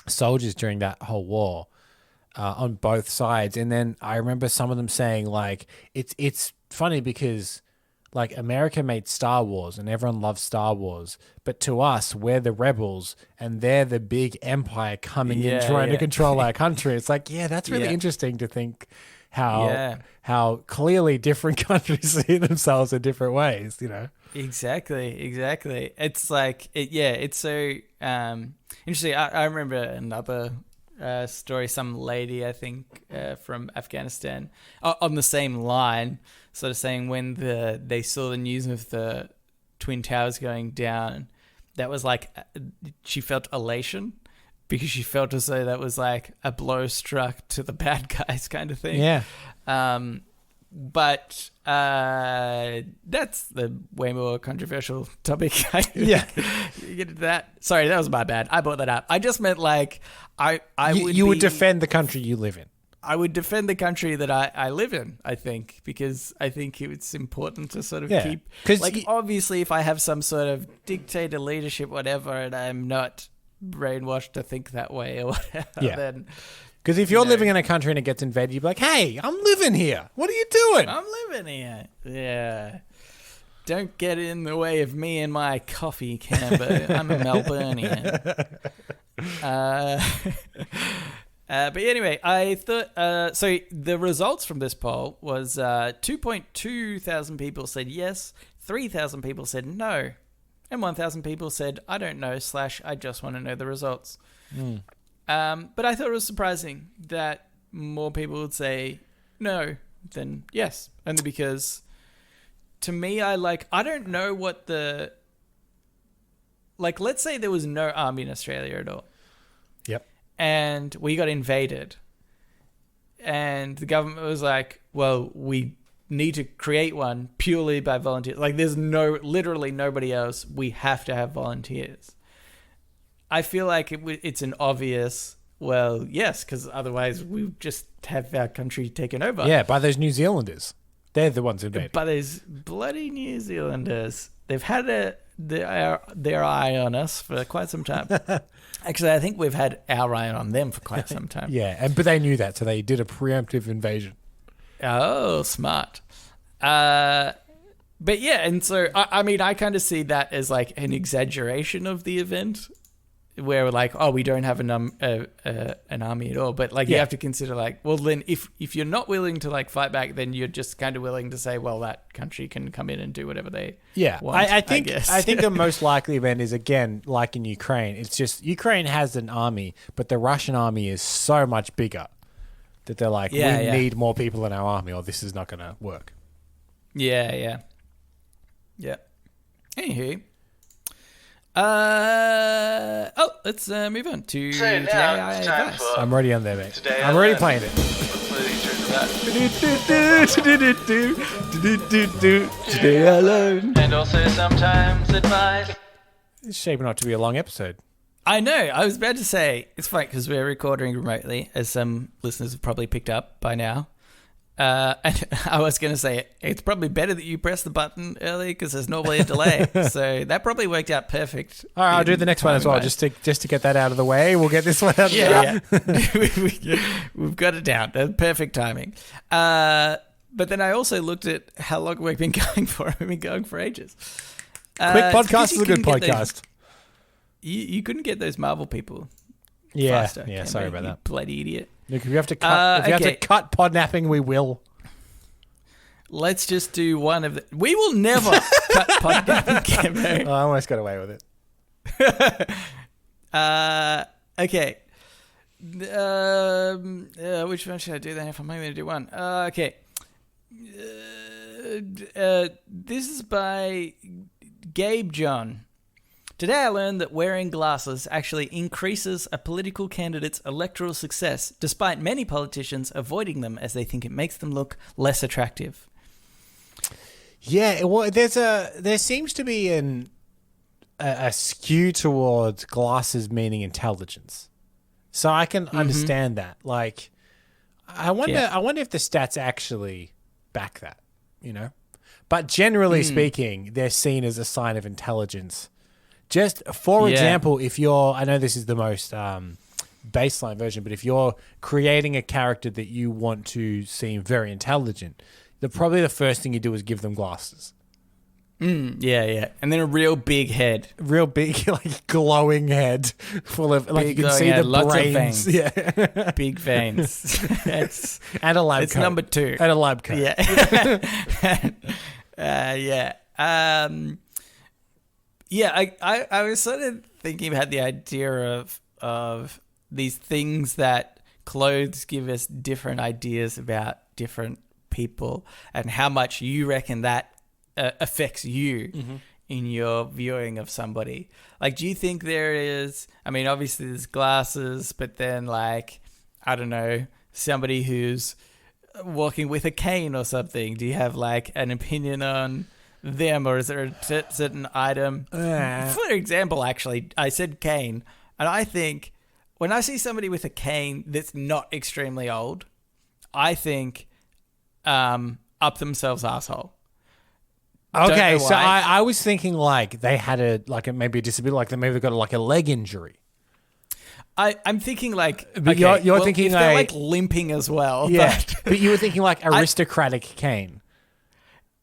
soldiers during that whole war on both sides. And then I remember some of them saying it's funny because America made Star Wars and everyone loves Star Wars, but to us, we're the rebels and they're the big empire coming in trying to control our country. It's that's really interesting to think how clearly different countries see themselves in different ways, Exactly. It's it's so interesting. I remember another story, some lady, I think, from Afghanistan, on the same line, sort of saying when they saw the news of the Twin Towers going down, that was she felt elation because she felt as though that was like a blow struck to the bad guys kind of thing. Yeah. But that's the way more controversial topic. Yeah. You get into that. Sorry, that was my bad. I brought that up. I just meant like you would defend the country you live in. I would defend the country that I live in, I think, because I think it's important to sort of keep... Like, obviously, if I have some sort of dictator leadership, whatever, and I'm not brainwashed to think that way or whatever, then... Because if you're living in a country and it gets invaded, you'd be like, hey, I'm living here. What are you doing? I'm living here. Yeah. Don't get in the way of me and my coffee, Camber. I'm a Melburnian. But anyway, I thought... so the results from this poll was 2.2 thousand people said yes, 3,000 people said no, and 1,000 people said, I don't know, / I just want to know the results. But I thought it was surprising that more people would say no than yes. Only because, to me, I don't know what the... Like, let's say there was no army in Australia at all. Yep. And we got invaded. And the government was like, well, we need to create one purely by volunteers. Like, there's literally nobody else. We have to have volunteers. I feel like it's an obvious, well, yes, because otherwise we just have our country taken over. Yeah, by those New Zealanders. They're the ones invading. By those bloody New Zealanders. They've had their eye on us for quite some time. Actually, I think we've had our eye on them for quite some time. Yeah, but they knew that, so they did a preemptive invasion. Oh, smart. But yeah, and so, I mean, I kind of see that as like an exaggeration of the event, where we're like, oh, we don't have an army at all. But like, you have to consider like, well, then if you're not willing to like fight back, then you're just kind of willing to say, well, that country can come in and do whatever they want. I think the most likely event is, again, like in Ukraine. It's just Ukraine has an army, but the Russian army is so much bigger that they're like, we need more people in our army, or this is not going to work. Yeah. Anywho. Let's move on to So now it's time for I'm already on there, mate. Today I'm already playing it. Today I learned. And also sometimes advice. It's shaping up to be a long episode. I know. I was about to say, it's fine because we're recording remotely, as some listeners have probably picked up by now. And I was going to say, it's probably better that you press the button early because there's normally a delay. So that probably worked out perfect. All right, I'll do the next one as well, just to get that out of the way. We'll get this one out of the way. We've got it down. Perfect timing. But then I also looked at how long we've been going for. We've been going for ages. Quick podcast is a good podcast. You couldn't get those Marvel people faster. Yeah, sorry about that. Bloody idiot. Look, if you have to cut, have to cut Podnapping, we will. Let's just do one of the... We will never cut Podnapping. I almost got away with it. Okay. Which one should I do then if I'm only going to do one? Okay. This is by Gabe John. Today I learned that wearing glasses actually increases a political candidate's electoral success, despite many politicians avoiding them as they think it makes them look less attractive. Yeah, well, there seems to be a skew towards glasses meaning intelligence. So I can understand that. Like, I wonder if the stats actually back that, you know? But generally speaking, they're seen as a sign of intelligence. Just for example, if you're, I know this is the most baseline version, but if you're creating a character that you want to seem very intelligent, probably the first thing you do is give them glasses. Yeah. And then a real big head. Real big, like glowing head full of, like big you can see the lots brains. Of veins. Yeah. Big veins. And a lab it's coat. number 2. And a lab coat. Yeah. I was sort of thinking about the idea of these things that clothes give us different ideas about different people and how much you reckon that affects you in your viewing of somebody? Like, do you think there is, I mean, obviously there's glasses, but then like, I don't know, somebody who's walking with a cane or something. Do you have like an opinion on them, or is there a certain item? For example, actually, I said cane, and I think when I see somebody with a cane that's not extremely old, I think up themselves asshole. Okay, so I was thinking like they had maybe a disability, like they maybe got like a leg injury. I'm thinking like, but okay, you're thinking if they're like limping as well. Yeah, but you were thinking like aristocratic cane.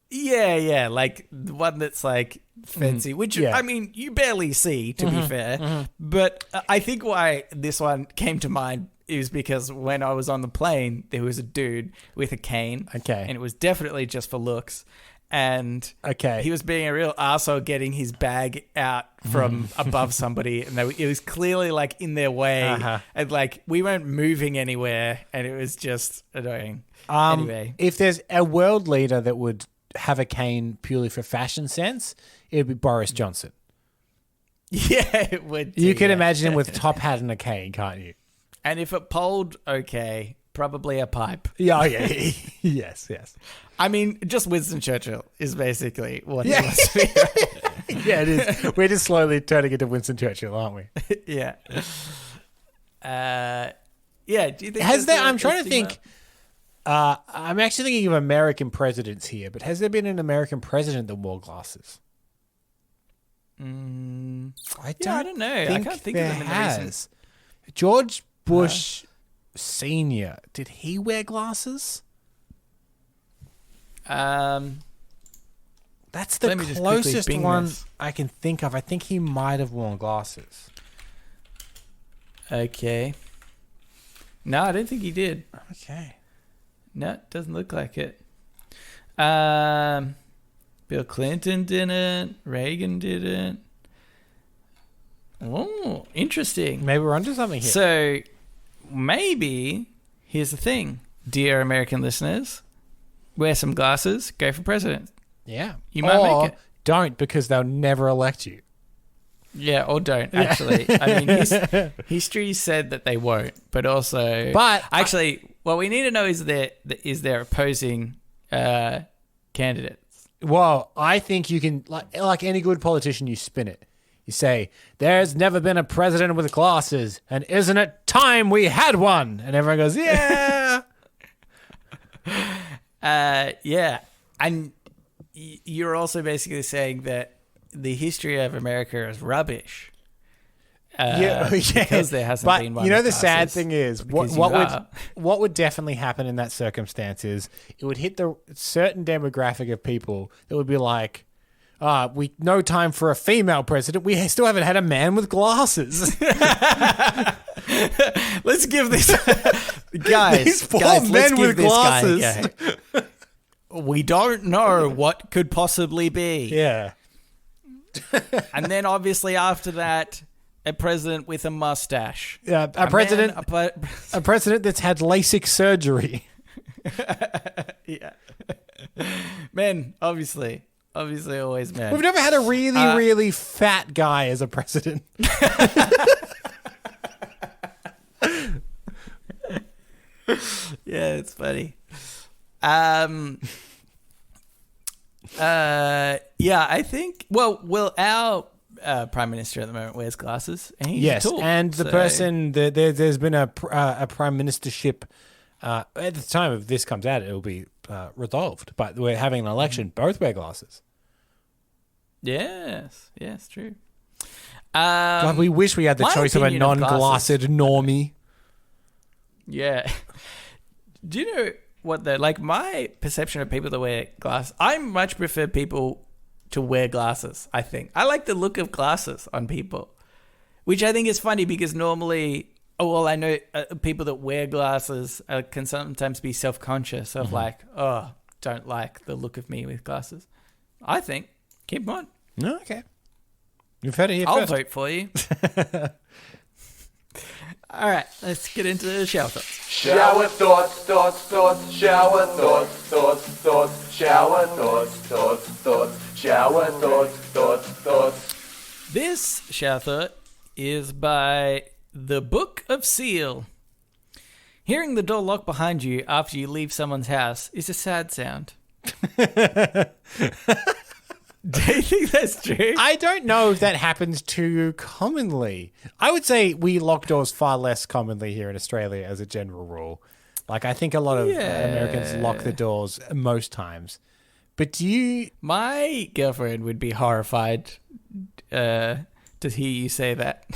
Yeah, like the one that's like fancy, which I mean you barely see, to be fair. But I think why this one came to mind is because when I was on the plane, there was a dude with a cane. Okay, and it was definitely just for looks. And he was being a real arsehole getting his bag out from above somebody, and it was clearly like in their way, and like we weren't moving anywhere, and it was just annoying. Anyway, if there's a world leader that would have a cane purely for fashion sense, it'd be Boris Johnson. Yeah, it would. You can imagine him with top hat and a cane, can't you? And if it polled, probably a pipe. Yeah, yes. I mean, just Winston Churchill is basically what it was. Yeah, it is. We're just slowly turning into Winston Churchill, aren't we? Yeah. Do you think I'm trying to think. I'm actually thinking of American presidents here, but has there been an American president that wore glasses? I don't know. I can't think of them in the recent. George Bush Senior, did he wear glasses? That's the closest one I can think of. I think he might have worn glasses. Okay. No, I don't think he did. Okay. No, it doesn't look like it. Bill Clinton didn't. Reagan didn't. Oh, interesting. Maybe we're onto something here. So, maybe, here's the thing. Dear American listeners, wear some glasses, go for president. Yeah. You might make it. Don't, because they'll never elect you. Yeah, or don't, actually. I mean, history said that they won't, but also... But... Actually, what we need to know is their opposing candidates. Well, I think you can, like any good politician, you spin it. You say, there's never been a president with glasses, and isn't it time we had one? And everyone goes, yeah. Yeah. And you're also basically saying that the history of America is rubbish. Because there hasn't been one. You know, with the glasses, sad thing is, what would definitely happen in that circumstance is it would hit the certain demographic of people that would be like, we no time for a female president. We still haven't had a man with glasses. Let's give this guys. These four men with glasses. We don't know what could possibly be. Yeah. And then obviously after that, a president with a mustache. Yeah, a president that's had LASIK surgery. Yeah. Men, obviously always men. We've never had a really fat guy as a president. Yeah, it's funny. I think. Well, our prime minister at the moment wears glasses, and he's tall, and the person there's been a prime ministership. At the time of this comes out, it will be resolved. But we're having an election. Both wear glasses. Yes, true. God, we wish we had the choice of a non-glassed normie. Yeah. Do you know what my perception of people that wear glasses? I much prefer people to wear glasses, I think. I like the look of glasses on people, which I think is funny because normally, I know people that wear glasses can sometimes be self-conscious of don't like the look of me with glasses. I think, keep on. No, okay. You've heard it here I'll first. vote for you. All right, let's get into the shower thoughts. Shower thoughts, thoughts, thoughts, shower thoughts, thoughts, thoughts, shower thoughts, thoughts, thoughts, shower thoughts, thoughts, thoughts. This shower thought is by The Book of Seal. Hearing the door lock behind you after you leave someone's house is a sad sound. Do you think that's true? I don't know if that happens too commonly. I would say we lock doors far less commonly here in Australia as a general rule. Like, I think a lot of Americans lock the doors most times. But do you... My girlfriend would be horrified to hear you say that.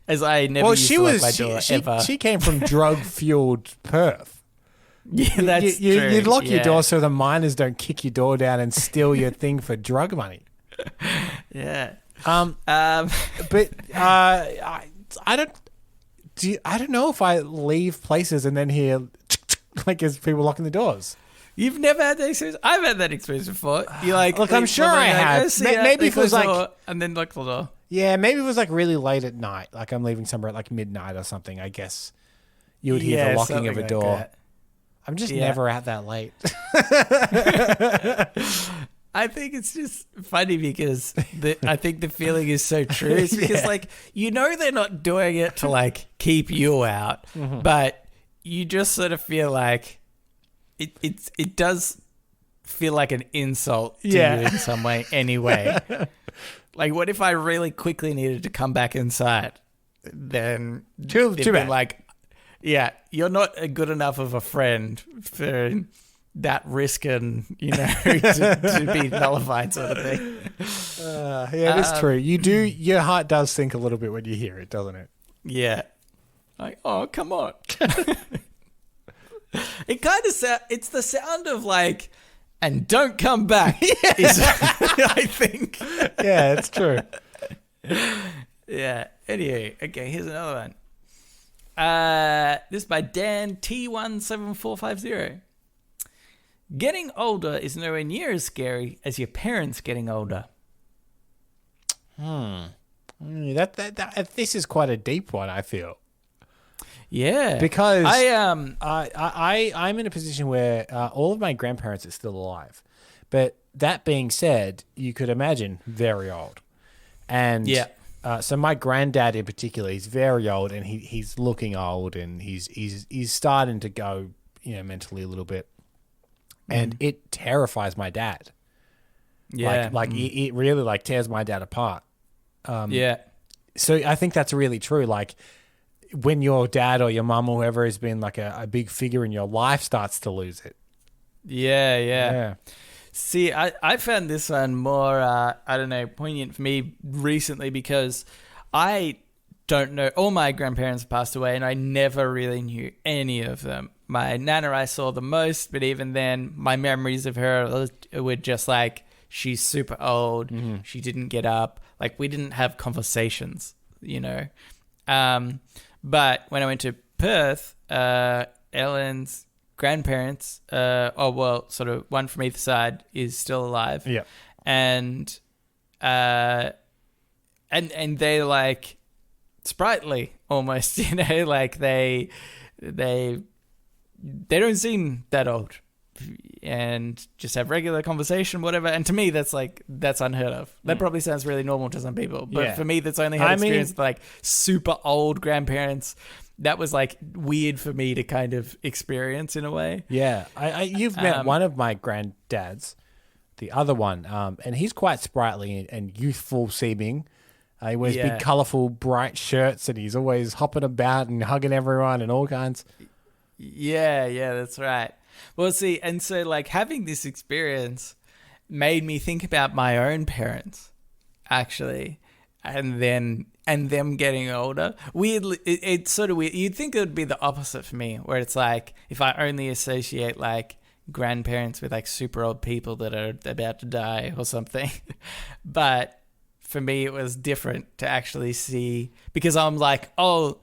As I never used to lock my door ever. She came from drug-fueled Perth. Yeah, that's true. You'd lock your door so the miners don't kick your door down and steal your thing for drug money. Yeah. But I don't know if I leave places and then hear like as people locking the doors. You've never had that experience? I've had that experience before. You like, look, I'm sure I have. Maybe if it was like, and then lock the door. Yeah, maybe it was like really late at night, like I'm leaving somewhere at like midnight or something. I guess you would hear the locking of a door. Like I'm just never out that late. I think it's just funny because I think the feeling is so true. It's because like, you know, they're not doing it to like keep you out, but you just sort of feel like it does feel like an insult to you in some way anyway. Like, what if I really quickly needed to come back inside? Then too bad. Like, yeah, you're not a good enough of a friend for that risk and, you know, to be nullified sort of thing. Yeah, it's true. Your heart does sink a little bit when you hear it, doesn't it? Yeah. Like, oh, come on. It kind of it's the sound of like, and don't come back. I think. Yeah, it's true. Yeah. Anyway, okay, here's another one. This is by Dan T17450. Getting older is nowhere near as scary as your parents getting older. This is quite a deep one, I feel. Yeah, because I'm in a position where all of my grandparents are still alive, but that being said, you could imagine very old, and so my granddad in particular, he's very old, and he's looking old, and he's starting to go, you know, mentally a little bit, and it terrifies my dad. Yeah, it really like tears my dad apart. So I think that's really true. Like, when your dad or your mum or whoever has been like a big figure in your life starts to lose it. Yeah. See, I found this one more, I don't know, poignant for me recently because I don't know. All my grandparents passed away and I never really knew any of them. My nana I saw the most, but even then, my memories of her were just like, she's super old. She didn't get up. Like, we didn't have conversations, you know. But when I went to Perth, Ellen's grandparents, sort of one from either side is still alive. Yeah. And they're like sprightly almost, you know, like they don't seem that old and just have regular conversation, whatever. And to me, that's unheard of. That probably sounds really normal to some people, but for me, that's only had experience with like super old grandparents. That was like weird for me to kind of experience in a way. Yeah, you've met one of my granddads, the other one, and he's quite sprightly and youthful seeming. He wears big, colourful, bright shirts, and he's always hopping about and hugging everyone and all kinds. Yeah, that's right. Well, see, and so like having this experience made me think about my own parents, actually, and them getting older. Weirdly, it's sort of weird. You'd think it would be the opposite for me, where it's like if I only associate like grandparents with like super old people that are about to die or something. But for me, it was different to actually see, because I'm like, oh,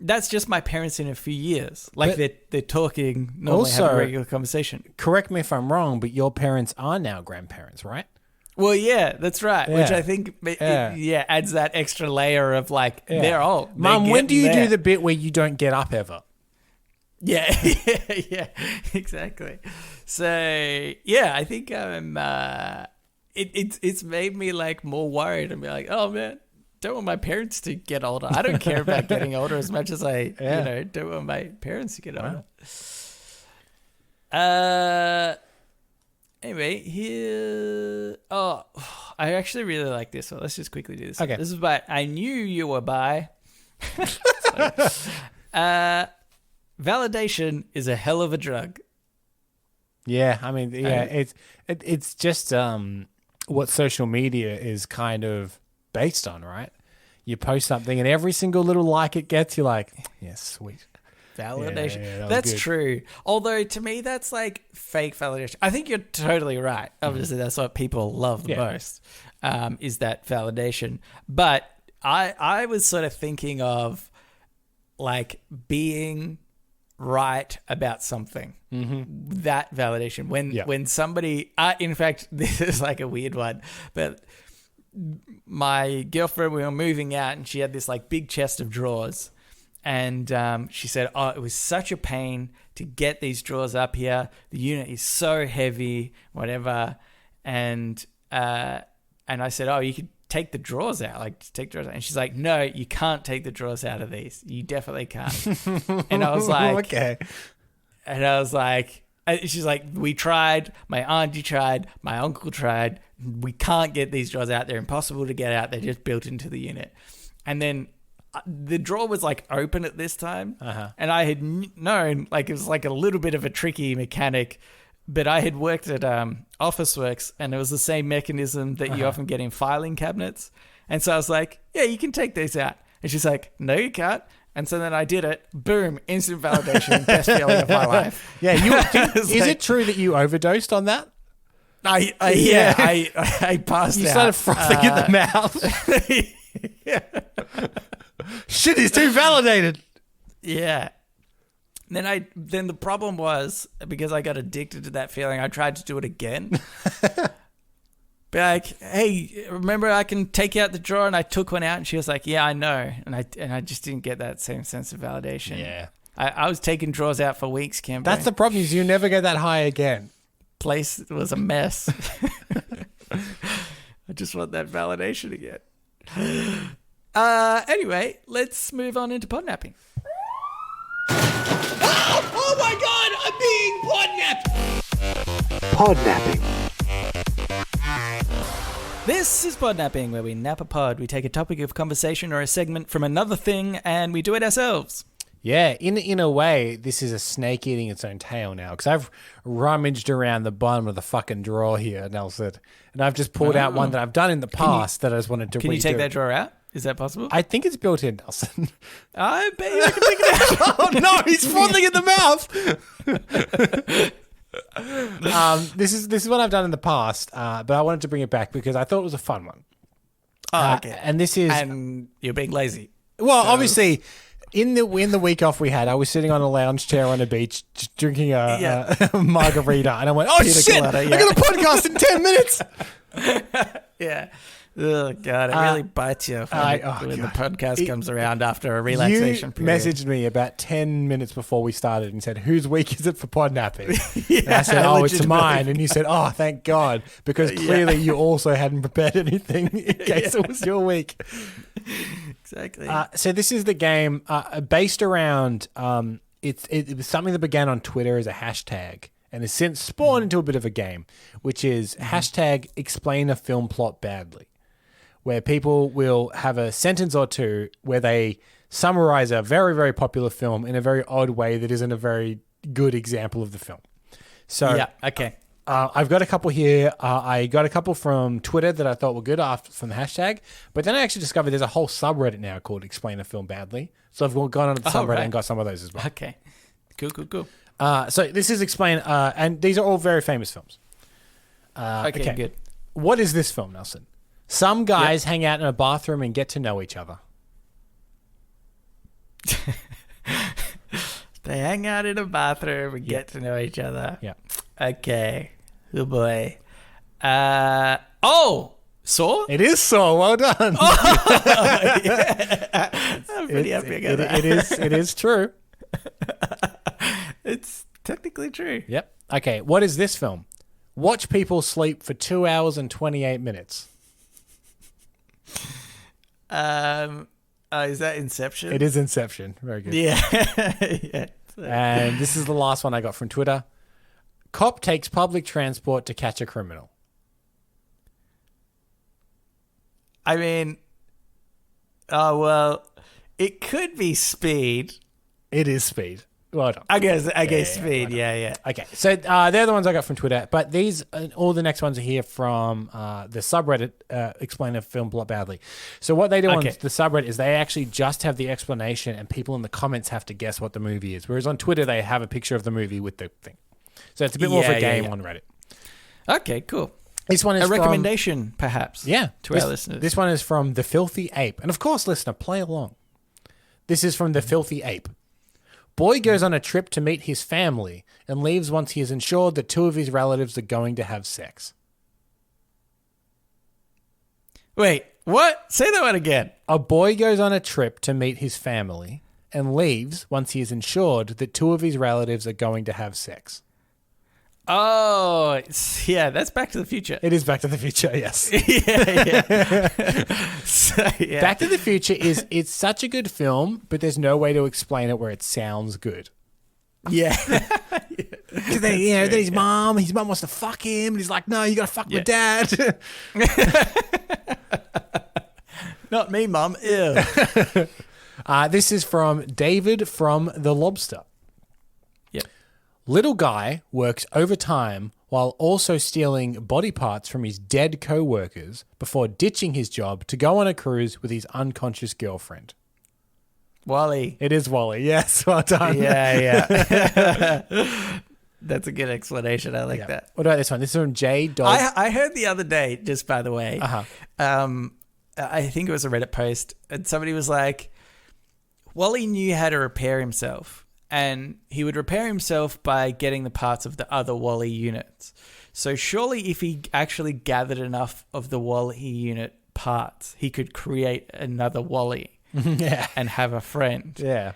that's just my parents in a few years. Like they're talking, normally also, have a regular conversation. Correct me if I'm wrong, but your parents are now grandparents, right? Well, yeah, that's right. Yeah. Which I think, adds that extra layer of like, they're Mum, when do you there. do the bit where you don't get up ever? Yeah, yeah, exactly. So yeah, I think it's made me like more worried and be like, oh man, don't want my parents to get older. I don't care about getting older as much as I don't want my parents to get older. Anyway, here. Oh, I actually really like this one. Let's just quickly do this. Okay. This is by I Knew You Were By. Validation is a hell of a drug. Yeah, I mean, it's just what social media is kind of based on, right? You post something and every single little like it gets, you're like, yeah, sweet. Validation. Yeah, that's good. true. Although to me, that's like fake validation. I think you're totally right. Obviously, that's what people love the most, is that validation. But I was sort of thinking of like being right about something. That validation. When somebody, in fact, this is like a weird one, but my girlfriend, we were moving out and she had this like big chest of drawers. And she said, oh, it was such a pain to get these drawers up here. The unit is so heavy, whatever. And I said, oh, you could take the drawers out. Like, just take drawers out. And she's like, no, you can't take the drawers out of these. You definitely can't. And I was like, okay. And I was like, she's like, we tried. My auntie tried. My uncle tried. We can't get these drawers out. They're impossible to get out. They're just built into the unit. And then the drawer was like open at this time, and I had known like it was like a little bit of a tricky mechanic, but I had worked at Officeworks, and it was the same mechanism that you often get in filing cabinets, and so I was like, yeah, you can take these out, and she's like, no, you can't. And so then I did it. Boom! Instant validation. Best feeling of my life. Yeah, is it true that you overdosed on that? I passed out. You started frothing in the mouth. Yeah. Shit, he's too validated. Yeah. Then the problem was, because I got addicted to that feeling, I tried to do it again. Be like, hey, remember I can take out the drawer, and I took one out, and she was like, yeah, I know. And I just didn't get that same sense of validation. Yeah. I was taking drawers out for weeks, Kim. That's the problem, is you never get that high again. Place was a mess. I just want that validation again. Anyway, let's move on into podnapping. Oh my god, I'm being podnapped! Podnapping. This is Podnapping, where we nap a pod. We take a topic of conversation or a segment from another thing, and we do it ourselves. Yeah, in a way, this is a snake eating its own tail now, because I've rummaged around the bottom of the fucking drawer here, Nelson, and I've just pulled out one that I've done in the past that I just wanted to redo. Can you take that drawer out? Is that possible? I think it's built in, Nelson. I bet you I can take it out. Oh no, he's frothing in the mouth. This is what I've done in the past, but I wanted to bring it back because I thought it was a fun one. Okay. And this is, and you're being lazy. Well, obviously, in the week off we had, I was sitting on a lounge chair on a beach, just drinking a margarita, and I went, "Oh shit! Colada, I got a podcast in 10 minutes." Yeah. Oh god, it really bites you when the podcast comes around after a relaxation period. You messaged me about 10 minutes before we started and said, "Whose week is it for podnapping?" Yeah, and I said, "Oh, it's mine." And you said, "Oh, thank God," because clearly you also hadn't prepared anything in case it was your week. Exactly. So this is the game based around it was something that began on Twitter as a hashtag and has since spawned into a bit of a game, which is hashtag explain a film plot badly, where people will have a sentence or two where they summarize a very, very popular film in a very odd way that isn't a very good example of the film. So yeah, okay. I've got a couple here. I got a couple from Twitter that I thought were good from the hashtag, but then I actually discovered there's a whole subreddit now called Explain a Film Badly. So I've gone on to the subreddit and got some of those as well. Okay. Cool. So this is Explain, and these are all very famous films. Okay, good. What is this film, Nelson? Some guys hang out in a bathroom and get to know each other. They hang out in a bathroom and get to know each other. Yeah. Okay. Oh boy. Saw? It is Saw. Well done. I'm pretty happy I got that. It is true. It's technically true. Yep. Okay, what is this film? Watch people sleep for 2 hours and 28 minutes. Is that Inception? It is Inception. Very good. Yeah. Yeah. And this is the last one I got from Twitter. Cop takes public transport to catch a criminal. I mean, it could be Speed. It is Speed. Well done. I guess Speed. Yeah. Okay, so they're the ones I got from Twitter, but these, all the next ones are here from the subreddit, Explain a Film Plot Badly. So what they do on the subreddit is they actually just have the explanation and people in the comments have to guess what the movie is, whereas on Twitter they have a picture of the movie with the thing. So it's a bit more of a game on Reddit. Okay, cool. This one is a recommendation, perhaps. Yeah, to our listeners. This one is from The Filthy Ape, and of course, listener, play along. This is from The Filthy Ape. Boy goes on a trip to meet his family and leaves once he is ensured that 2 of his relatives are going to have sex. Wait, what? Say that one again. A boy goes on a trip to meet his family and leaves once he is ensured that 2 of his relatives are going to have sex. Oh, yeah, that's Back to the Future. It is Back to the Future, yes. Yeah. Back to the Future it's such a good film, but there's no way to explain it where it sounds good. Yeah. Because then his mom wants to fuck him, and he's like, no, you got to fuck my dad. Not me, Mum. Ew. This is from David from The Lobster. Yep. Little guy works overtime while also stealing body parts from his dead co-workers before ditching his job to go on a cruise with his unconscious girlfriend. Wally. It is Wally. Yes, well done. Yeah. That's a good explanation. I like that. What about this one? This is from J. Dog. I heard the other day, just by the way, I think it was a Reddit post, and somebody was like, Wally knew how to repair himself, and he would repair himself by getting the parts of the other Wally units. So surely if he actually gathered enough of the Wally unit parts, he could create another Wally and have a friend. Yeah.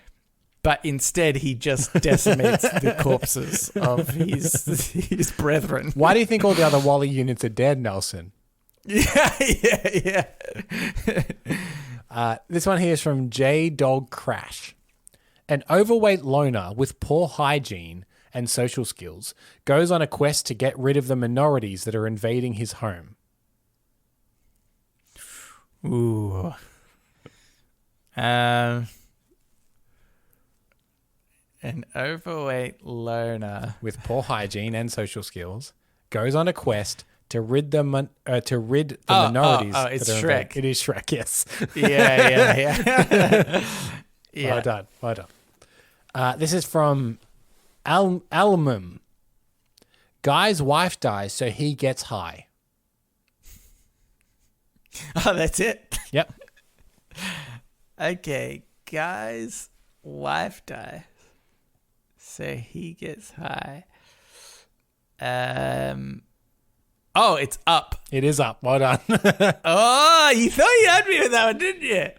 But instead, he just decimates the corpses of his brethren. Why do you think all the other Wally units are dead, Nelson? Yeah. This one here is from J Dog Crash. An overweight loner with poor hygiene and social skills goes on a quest to get rid of the minorities that are invading his home. Ooh. An overweight loner with poor hygiene and social skills goes on a quest to rid the minorities. Oh, it's Shrek. It is Shrek, yes. Yeah. Well done. This is from Almum. Guy's wife dies, so he gets high. Oh, that's it? Yep. Okay. Guy's wife dies, so he gets high. Oh, it's Up. It is Up. Well done. Oh, you thought you had me with that one, didn't you?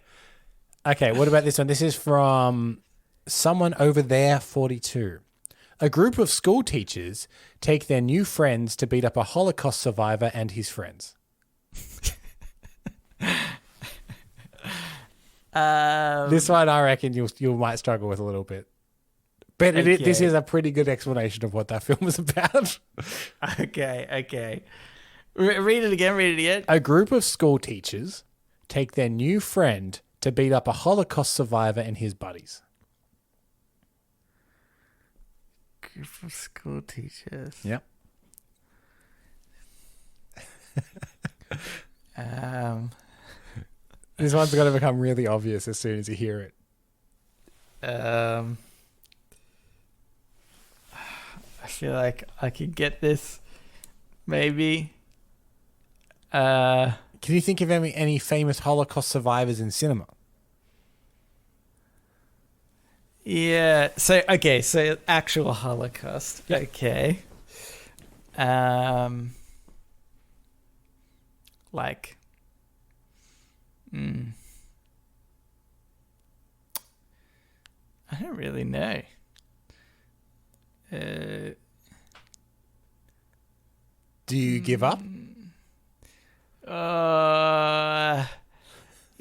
Okay, what about this one? This is from Someone Over There 42. A group of school teachers take their new friends to beat up a Holocaust survivor and his friends. This one I reckon you might struggle with a little bit. But this is a pretty good explanation of what that film is about. Okay. Read it again. A group of school teachers take their new friend to beat up a Holocaust survivor and his buddies. Group of school teachers. Yep. This one's going to become really obvious as soon as you hear it. I feel like I could get this. Maybe. Can you think of any famous Holocaust survivors in cinema? Yeah. So actual Holocaust. Yep. Okay. Like, I don't really know. Do you give up?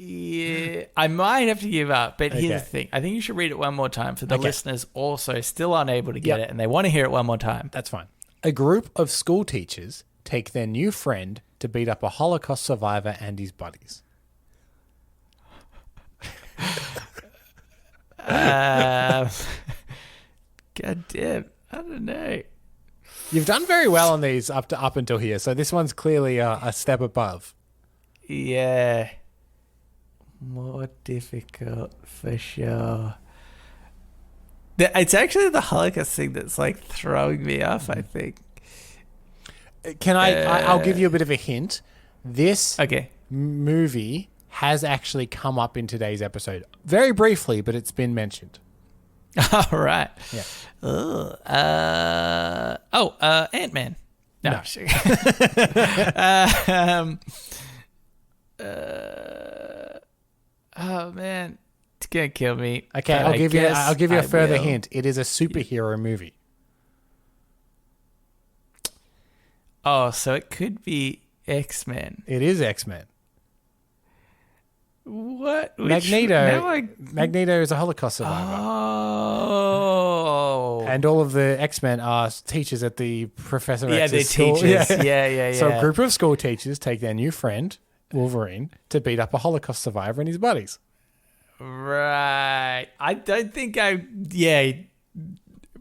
Yeah, I might have to give up, but here's Okay. the thing. I think you should read it one more time for the Okay. listeners also still unable to get Yep. it and they want to hear it one more time. That's fine. A group of school teachers take their new friend to beat up a Holocaust survivor and his buddies. God damn. I don't know. You've done very well on these up until here, so this one's clearly a step above. Yeah. More difficult for sure. It's actually the Holocaust thing that's like throwing me off, I think. Can I'll give you a bit of a hint. This Okay. movie has actually come up in today's episode. Very briefly, but it's been mentioned. All right. Yeah. Ant-Man. No. No. I'm sure. Oh man, it's gonna kill me. Okay, But I'll I give you guess a I further will. hint. It is a superhero movie. Oh, so it could be X-Men. It is X-Men. What? Magneto. Magneto is a Holocaust survivor. Oh. And all of the X-Men are teachers at the Professor Yeah, X's they're school. teachers. Yeah. So a group of school teachers take their new friend, Wolverine, to beat up a Holocaust survivor and his buddies. Right. I don't think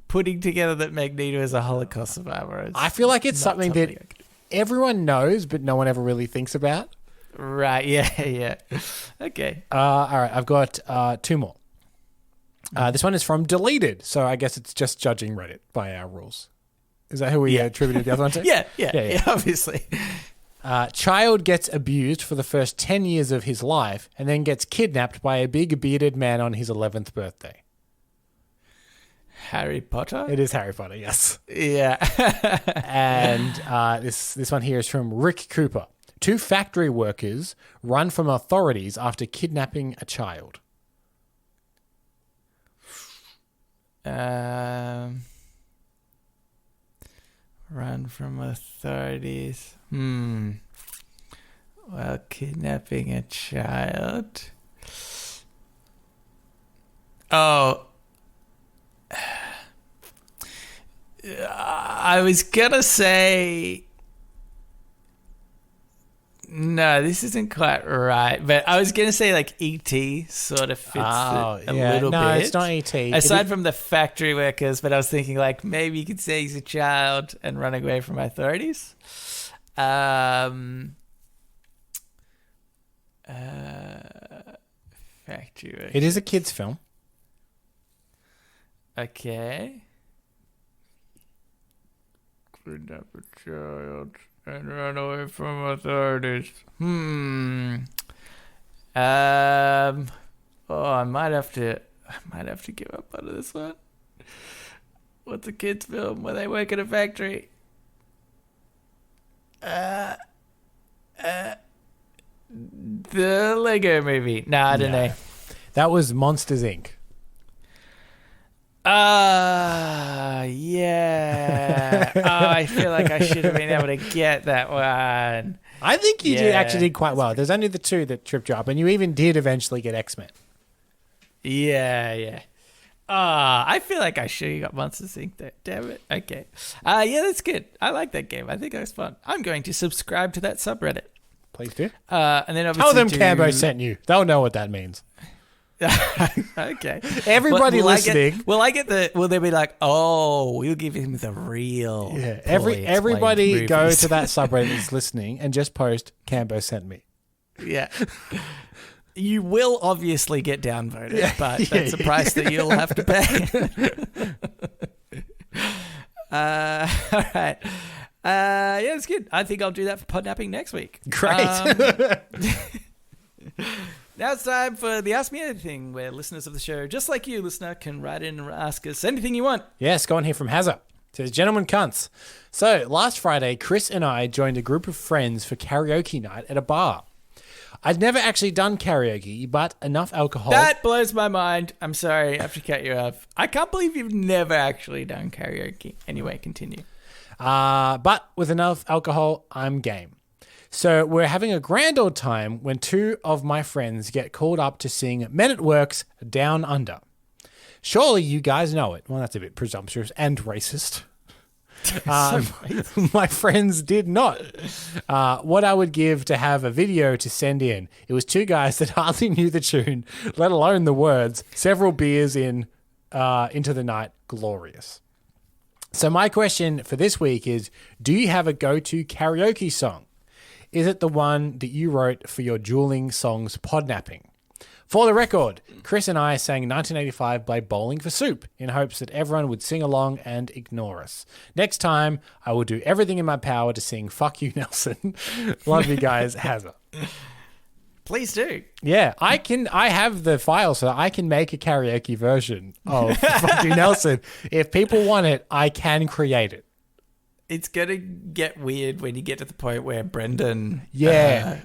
putting together that Magneto is a Holocaust survivor. Is I feel like it's not something I that could do. everyone knows, but no one ever really thinks about. Right. Yeah. Okay. All right, I've got two more. This one is from Deleted, so I guess it's just judging Reddit by our rules. Is that who we attributed the other one to? Yeah, obviously. Child gets abused for the first 10 years of his life and then gets kidnapped by a big bearded man on his 11th birthday. Harry Potter? It is Harry Potter, yes. Yeah. And this one here is from Rick Cooper. 2 factory workers run from authorities after kidnapping a child. Run from authorities. While kidnapping a child. Oh. I was gonna say... No, this isn't quite right. But I was going to say like E.T. sort of fits it a little bit. No, it's not E.T. Aside from the factory workers, but I was thinking like maybe you could say he's a child and run away from authorities. Factory workers. It is a kid's film. Okay. Kidnap a child and run away from authorities. Oh, I might have to give up on this one. What's a kid's film where they work at a factory? The Lego Movie. Nah, I don't know. That was Monsters, Inc. Yeah. I feel like I should have been able to get that one. I think you actually did quite well. There's only the 2 that tripped you up, and you even did eventually get X-Men. Yeah. I feel like I should have got Monsters Inc. there. Damn it. Okay. Yeah, that's good. I like that game. I think that was fun. I'm going to subscribe to that subreddit. Please do. And then obviously Tell them Cambo sent you. They'll know what that means. Okay. Everybody will listening. Will they be like, oh, we'll give him the real. Yeah. poorly Everybody explained go movies. to that subreddit that's listening and just post Cambo sent me. Yeah. You will obviously get downvoted, but that's a price that you'll have to pay. All right. Yeah, it's good. I think I'll do that for Podnapping next week. Great. Now it's time for the Ask Me Anything, where listeners of the show, just like you, listener, can write in and ask us anything you want. Yes, go on here from Hazza. Says, gentlemen cunts. So, last Friday, Chris and I joined a group of friends for karaoke night at a bar. I'd never actually done karaoke, but enough alcohol... That blows my mind. I'm sorry, I have to cut you off. I can't believe you've never actually done karaoke. Anyway, continue. But with enough alcohol, I'm game. So we're having a grand old time when two of my friends get called up to sing Men at Work's Down Under. Surely you guys know it. Well, that's a bit presumptuous and racist. My friends did not. What I would give to have a video to send in. It was two guys that hardly knew the tune, let alone the words. Several beers into the night. Glorious. So my question for this week is, do you have a go-to karaoke song? Is it the one that you wrote for your dueling songs Podnapping? For the record, Chris and I sang 1985 by Bowling for Soup in hopes that everyone would sing along and ignore us. Next time, I will do everything in my power to sing Fuck You, Nelson. Love you guys, Hazza. Please do. Yeah, I have the file so I can make a karaoke version of Fuck You, Nelson. If people want it, I can create it. It's going to get weird when you get to the point where Brendan... Yeah.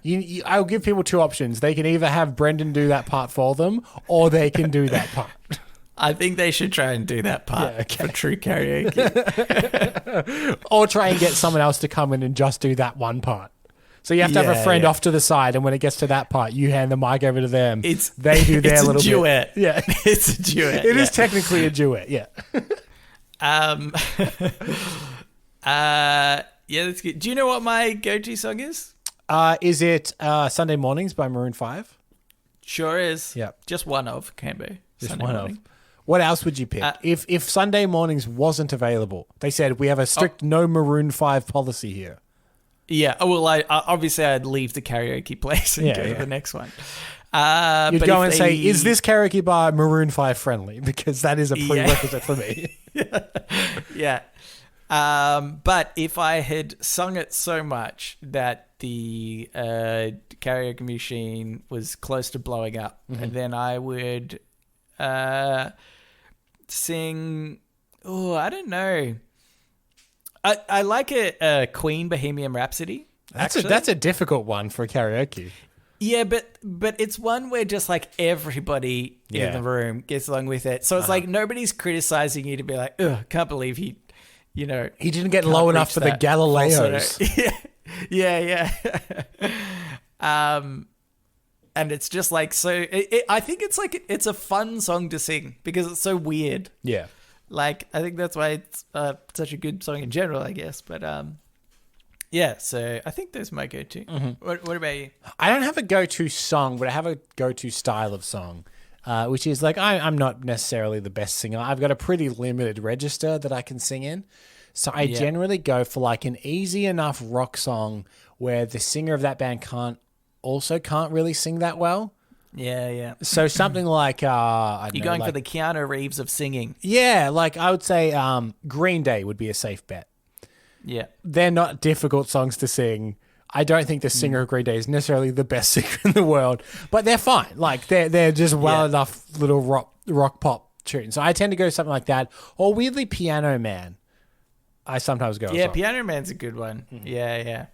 I'll give people two options. They can either have Brendan do that part for them, or they can do that part. I think they should try and do that part for true karaoke. Or try and get someone else to come in and just do that one part. So you have to have a friend off to the side, and when it gets to that part, you hand the mic over to them. They do their little duet. bit. Yeah. It's a duet. It is technically a duet, yeah. Yeah, that's good. Do you know what my go-to song is? Is it Sunday Mornings by Maroon 5? Sure is. Yeah. Just one of, can be. Just Sunday one morning. of. What else would you pick? If Sunday Mornings wasn't available, they said we have a strict no Maroon 5 policy here. Yeah. Oh, well, I obviously I'd leave the karaoke place and go to the next one. You'd go and say, is this karaoke bar Maroon 5 friendly? Because that is a prerequisite for me. Yeah. But if I had sung it so much that the karaoke machine was close to blowing up, and then I would sing. Oh, I don't know. I like a Queen Bohemian Rhapsody. That's a difficult one for karaoke. Yeah, but it's one where just like everybody in the room gets along with it. So it's like nobody's criticizing you to be like, ugh, can't believe he didn't get low enough for the Galileos. Yeah. And it's just like, so I think it's a fun song to sing because it's so weird. Yeah. Like, I think that's why it's such a good song in general, I guess. But yeah, so I think that's my go-to. What about you? I don't have a go-to song, but I have a go-to style of song. Which is like, I'm not necessarily the best singer. I've got a pretty limited register that I can sing in. So I generally go for like an easy enough rock song where the singer of that band can't really sing that well. Yeah. So something like... You're going for the Keanu Reeves of singing. Yeah, like I would say Green Day would be a safe bet. Yeah. They're not difficult songs to sing. I don't think the singer of Green Day is necessarily the best singer in the world, but they're fine. Like they're just well enough little rock pop tunes. So I tend to go something like that, or weirdly Piano Man. I sometimes go. Yeah, Piano Man's a good one. Mm-hmm. Yeah.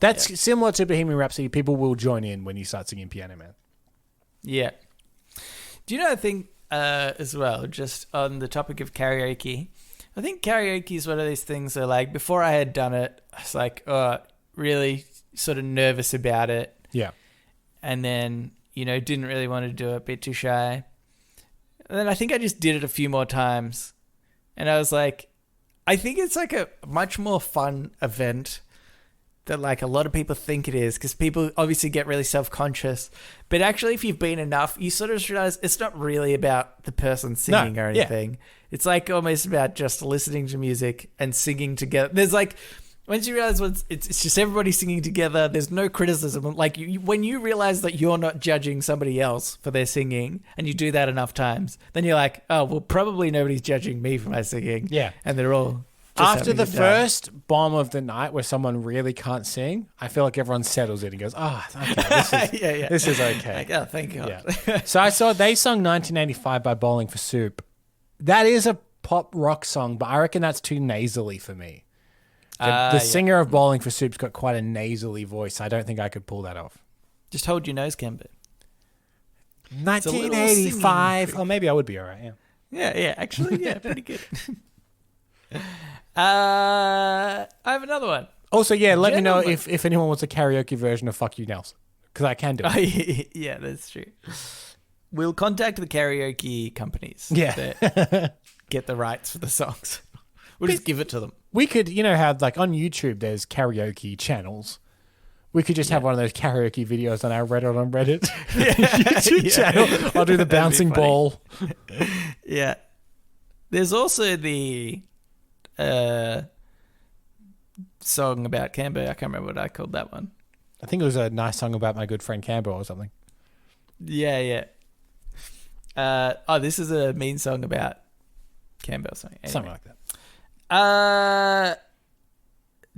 That's similar to Bohemian Rhapsody. People will join in when you start singing Piano Man. Yeah. Do you know, I think as well, just on the topic of karaoke, I think karaoke is one of these things where, like, before I had done it, I was like, really sort of nervous about it. Yeah. And then, didn't really want to do it, a bit too shy. And then I think I just did it a few more times. And I was like, I think it's like a much more fun event than like a lot of people think it is, because people obviously get really self-conscious. But actually, if you've been enough, you sort of realize it's not really about the person singing or anything. Yeah. It's like almost about just listening to music and singing together. There's like, once you realize it's just everybody singing together, there's no criticism. Like when you realize that you're not judging somebody else for their singing, and you do that enough times, then you're like, oh, well, probably nobody's judging me for my singing. Yeah. And they're all... After the first bomb of the night where someone really can't sing, I feel like everyone settles in and goes, okay, this is okay. Like, oh, thank God. Yeah. So I saw they sung 1985 by Bowling for Soup. That is a pop rock song, but I reckon that's too nasally for me. The singer of Bowling for Soup's got quite a nasally voice. I don't think I could pull that off. Just hold your nose, Camber. 1985. Oh, maybe I would be all right, yeah. Yeah, actually, yeah, pretty good. I have another one. Also, yeah, let me know if anyone wants a karaoke version of Fuck You Nelson, because I can do it. Yeah, that's true. We'll contact the karaoke companies. Yeah. That get the rights for the songs. We'll just give it to them. We could, have like on YouTube, there's karaoke channels. We could just have one of those karaoke videos on our Reddit on Reddit YouTube channel. I'll do the bouncing ball. Yeah. There's also the song about Cambo. I can't remember what I called that one. I think it was a nice song about my good friend Cambo or something. Yeah. This is a mean song about Cambo or something. Anyway. Something like that.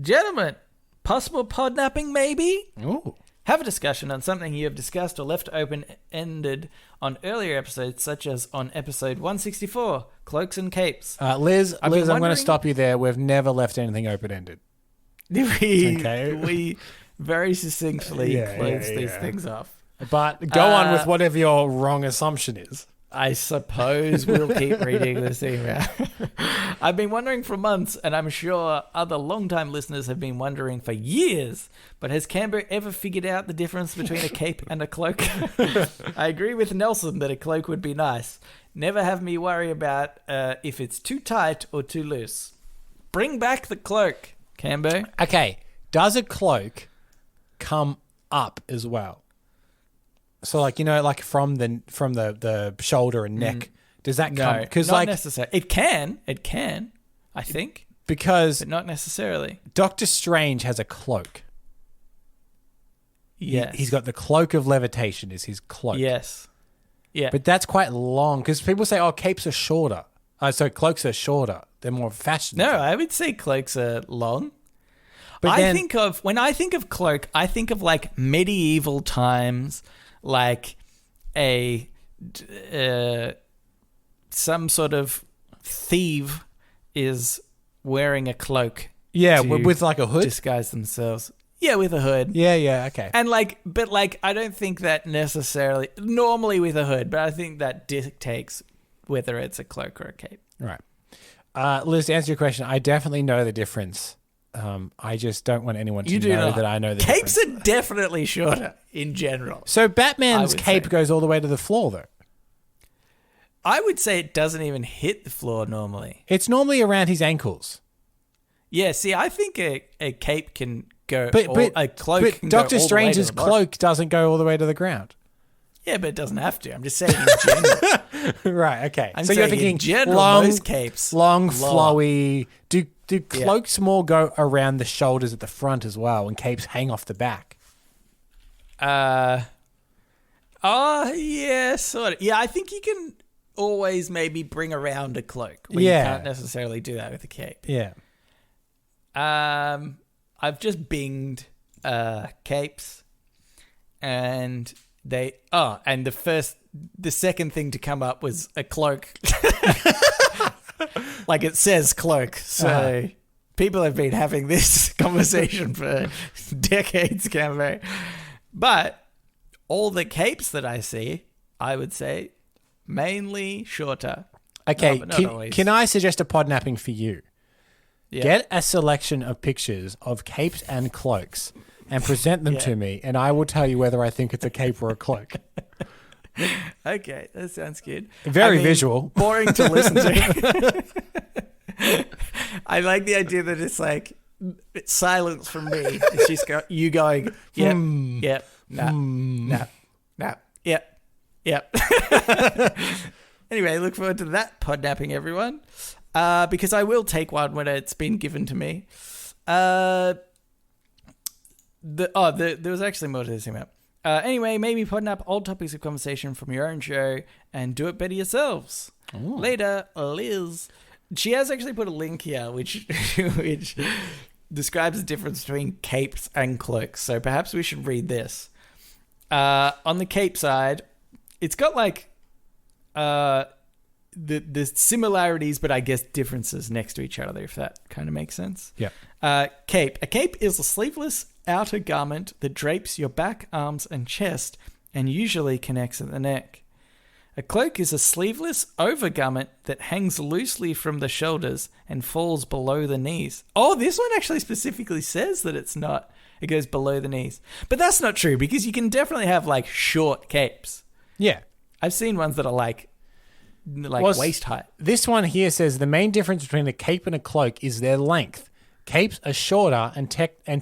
Gentlemen, possible podnapping maybe? Ooh. Have a discussion on something you have discussed or left open-ended on earlier episodes, such as on episode 164, Cloaks and Capes. Liz, I'm going to stop you there. We've never left anything open-ended. We very succinctly close these things off. But go on with whatever your wrong assumption is. I suppose we'll keep reading this email. I've been wondering for months, and I'm sure other long-time listeners have been wondering for years, but has Camber ever figured out the difference between a cape and a cloak? I agree with Nelson that a cloak would be nice. Never have me worry about if it's too tight or too loose. Bring back the cloak, Camber. Okay, does a cloak come up as well? So, like from the shoulder and neck, does that come? Because not necessarily. It can. I think, because but not necessarily. Doctor Strange has a cloak. Yes, he's got the cloak of levitation. Is his cloak? Yes. Yeah, but that's quite long because people say, "Oh, capes are shorter." So cloaks are shorter. They're more fashionable. No, I would say cloaks are long. But when I think of cloak, I think of like medieval times. Like some sort of thief is wearing a cloak. Yeah, with like a hood? Disguise themselves. Yeah, with a hood. Yeah, okay. And but I don't think that necessarily, normally with a hood, but I think that dictates whether it's a cloak or a cape. Right. Liz, to answer your question, I definitely know the difference. I just don't want anyone to know that I know the Capes difference. are definitely shorter in general. So Batman's cape goes all the way to the floor, though. I would say it doesn't even hit the floor normally. It's normally around his ankles. Yeah, see, I think a cape can go, a cloak but can Doctor go all Strange's the way to the cloak doesn't go all the way to the ground. Yeah, but it doesn't have to. I'm just saying in general. Right, okay. I'm so saying you're thinking in general, most capes. Long, flowy. Do cloaks more go around the shoulders at the front as well, and capes hang off the back? Yeah, sort of. Yeah, I think you can always maybe bring around a cloak. You can't necessarily do that with a cape. Yeah. I've just binged capes, and the second thing to come up was a cloak. Like it says cloak. So people have been having this conversation for decades, Cambo. But all the capes that I see, I would say mainly shorter. Okay, but not always. Can I suggest a podnapping for you? Yeah. Get a selection of pictures of capes and cloaks and present them to me, and I will tell you whether I think it's a cape or a cloak. Okay, that sounds good. Very visual. Boring to listen to. I like the idea that it's like it's silence from me. It's just you going, yep, no, yep. Anyway, look forward to that podnapping, everyone. Because I will take one when it's been given to me. There was actually more to this email. Anyway, maybe podnap old topics of conversation from your own show and do it better yourselves. Ooh. Later, Liz. She has actually put a link here which describes the difference between capes and cloaks. So perhaps we should read this. On the cape side, it's got like the similarities, but I guess differences next to each other, if that kind of makes sense. Yeah. Cape. A cape is a sleeveless outer garment that drapes your back, arms, and chest, and usually connects at the neck. A cloak is a sleeveless overgarment that hangs loosely from the shoulders and falls below the knees. Oh, this one actually specifically says that it's not. It goes below the knees. But that's not true, because you can definitely have, like, short capes. Yeah. I've seen ones that are like waist height. This one here says the main difference between a cape and a cloak is their length. Capes are shorter and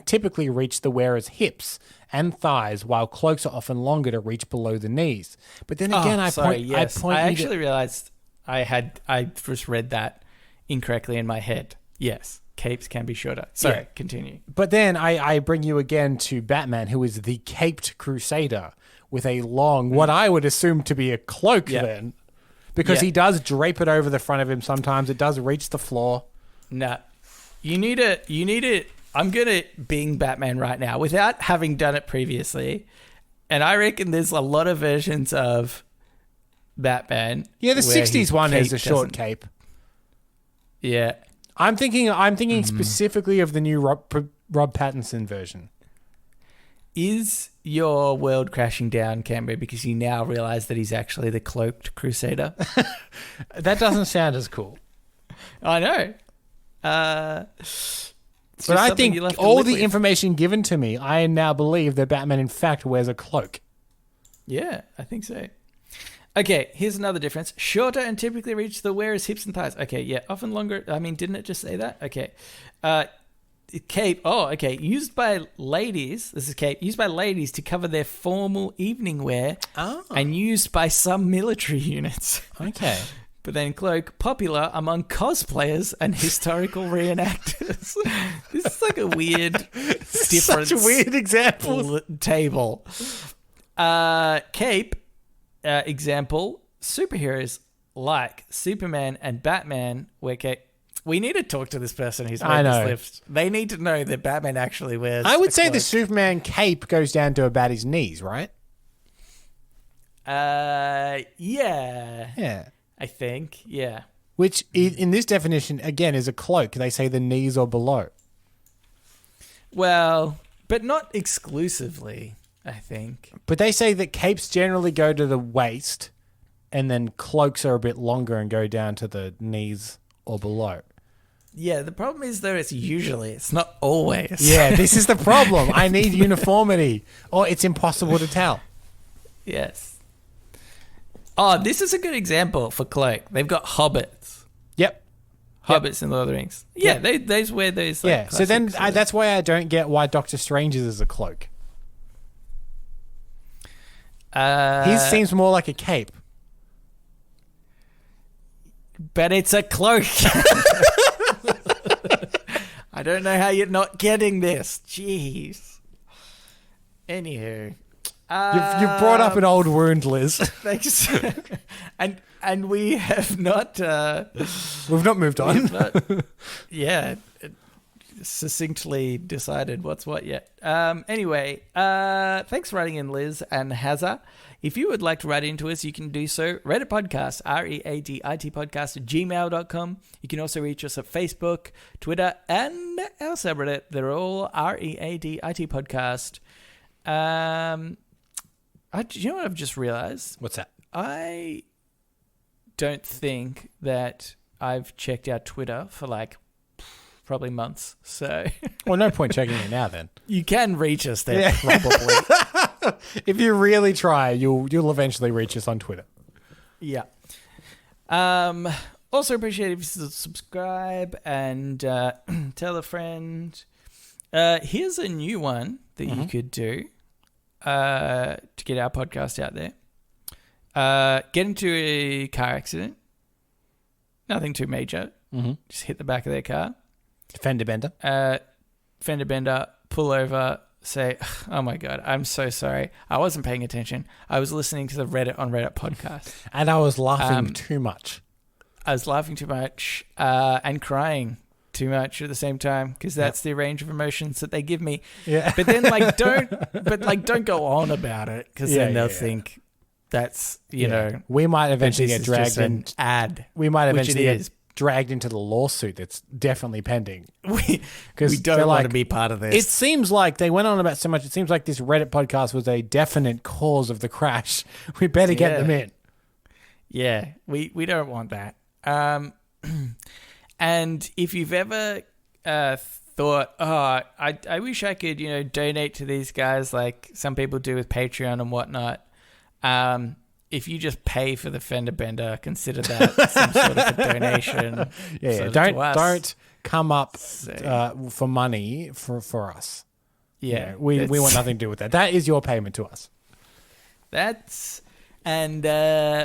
typically reach the wearer's hips and thighs, while cloaks are often longer to reach below the knees. But then again, I actually realized I just read that incorrectly in my head. Yes, capes can be shorter. Sorry, continue. But then I bring you again to Batman, who is the caped crusader with a long, what I would assume to be a cloak then. Because he does drape it over the front of him sometimes. It does reach the floor. Nah. You need it. I'm going to Bing Batman right now without having done it previously. And I reckon there's a lot of versions of Batman. Yeah, the 60s one is a short cape. Yeah. I'm thinking specifically of the new Rob Pattinson version. Is your world crashing down, Canberra, because you now realize that he's actually the cloaked crusader? That doesn't sound as cool. I know. But I think all the information given to me, I now believe that Batman in fact wears a cloak. Yeah, I think so. Okay, here's another difference. Shorter and typically reach the wearer's hips and thighs. Okay, yeah, often longer. I mean, didn't it just say that? Okay. Cape. Oh, okay. Used by ladies. This is cape. Used by ladies to cover their formal evening wear and used by some military units. Okay. But then cloak, popular among cosplayers and historical reenactors. This is like a weird difference. Such a weird example. Table. Cape, example, superheroes like Superman and Batman wear cape. We need to talk to this person who's made this list. They need to know that Batman actually wears I would say the Superman cape goes down to about his knees, right? Yeah. Yeah. I think, yeah. Which, in this definition, again, is a cloak. They say the knees or below. Well, but not exclusively, I think. But they say that capes generally go to the waist, and then cloaks are a bit longer and go down to the knees or below. Yeah, the problem is, though, it's not always. Yeah, this is the problem. I need uniformity, or it's impossible to tell. Yes. Oh, this is a good example for cloak. They've got hobbits. Yep. Hobbits in Lord of the Rings. Yeah, they wear those. Like, so then that's why I don't get why Doctor Strange's is a cloak. His seems more like a cape. But it's a cloak. I don't know how you're not getting this. Jeez. Anywho. You've brought up an old wound, Liz. Thanks. and we have not... we've not moved on. Succinctly decided what's what yet. Anyway, thanks for writing in, Liz and Hazza. If you would like to write into us, you can do so. Reddit podcast, READIT podcast at gmail.com. You can also reach us at Facebook, Twitter, and our subreddit. They're all READIT podcast. You know what I've just realized? What's that? I don't think that I've checked out Twitter for like probably months. So, well, no point checking it now. Then you can reach us there probably. If you really try, you'll eventually reach us on Twitter. Yeah. Also appreciate if you subscribe and tell a friend. Here's a new one that you could do. To get our podcast out there. Get into a car accident. Nothing too major. Mm-hmm. Just hit the back of their car. Fender bender. Pull over. Say, oh my God, I'm so sorry. I wasn't paying attention. I was listening to the Reddit on Reddit podcast. And I was laughing too much. I was laughing too much and crying too much at the same time, because that's the range of emotions that they give me. Yeah. But then don't go on about it, because then they'll think that's, you know, we might eventually this get is dragged just an in. ad. We might which eventually it get is. dragged into the lawsuit that's definitely pending. We 'Cause don't they're want like, to be part of this. It seems like they went on about so much. It seems like this Reddit podcast was a definite cause of the crash. We better get them in. Yeah, we don't want that. And if you've ever thought, I wish I could, you know, donate to these guys like some people do with Patreon and whatnot. If you just pay for the fender bender, consider that some sort of a donation. Yeah, don't come up for money for us. Yeah, we want nothing to do with that. That is your payment to us. That's and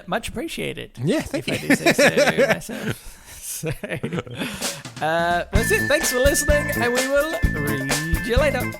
much appreciated. Yeah, thank you. If I do say so myself. So, that's it. Thanks for listening, and we will read you later.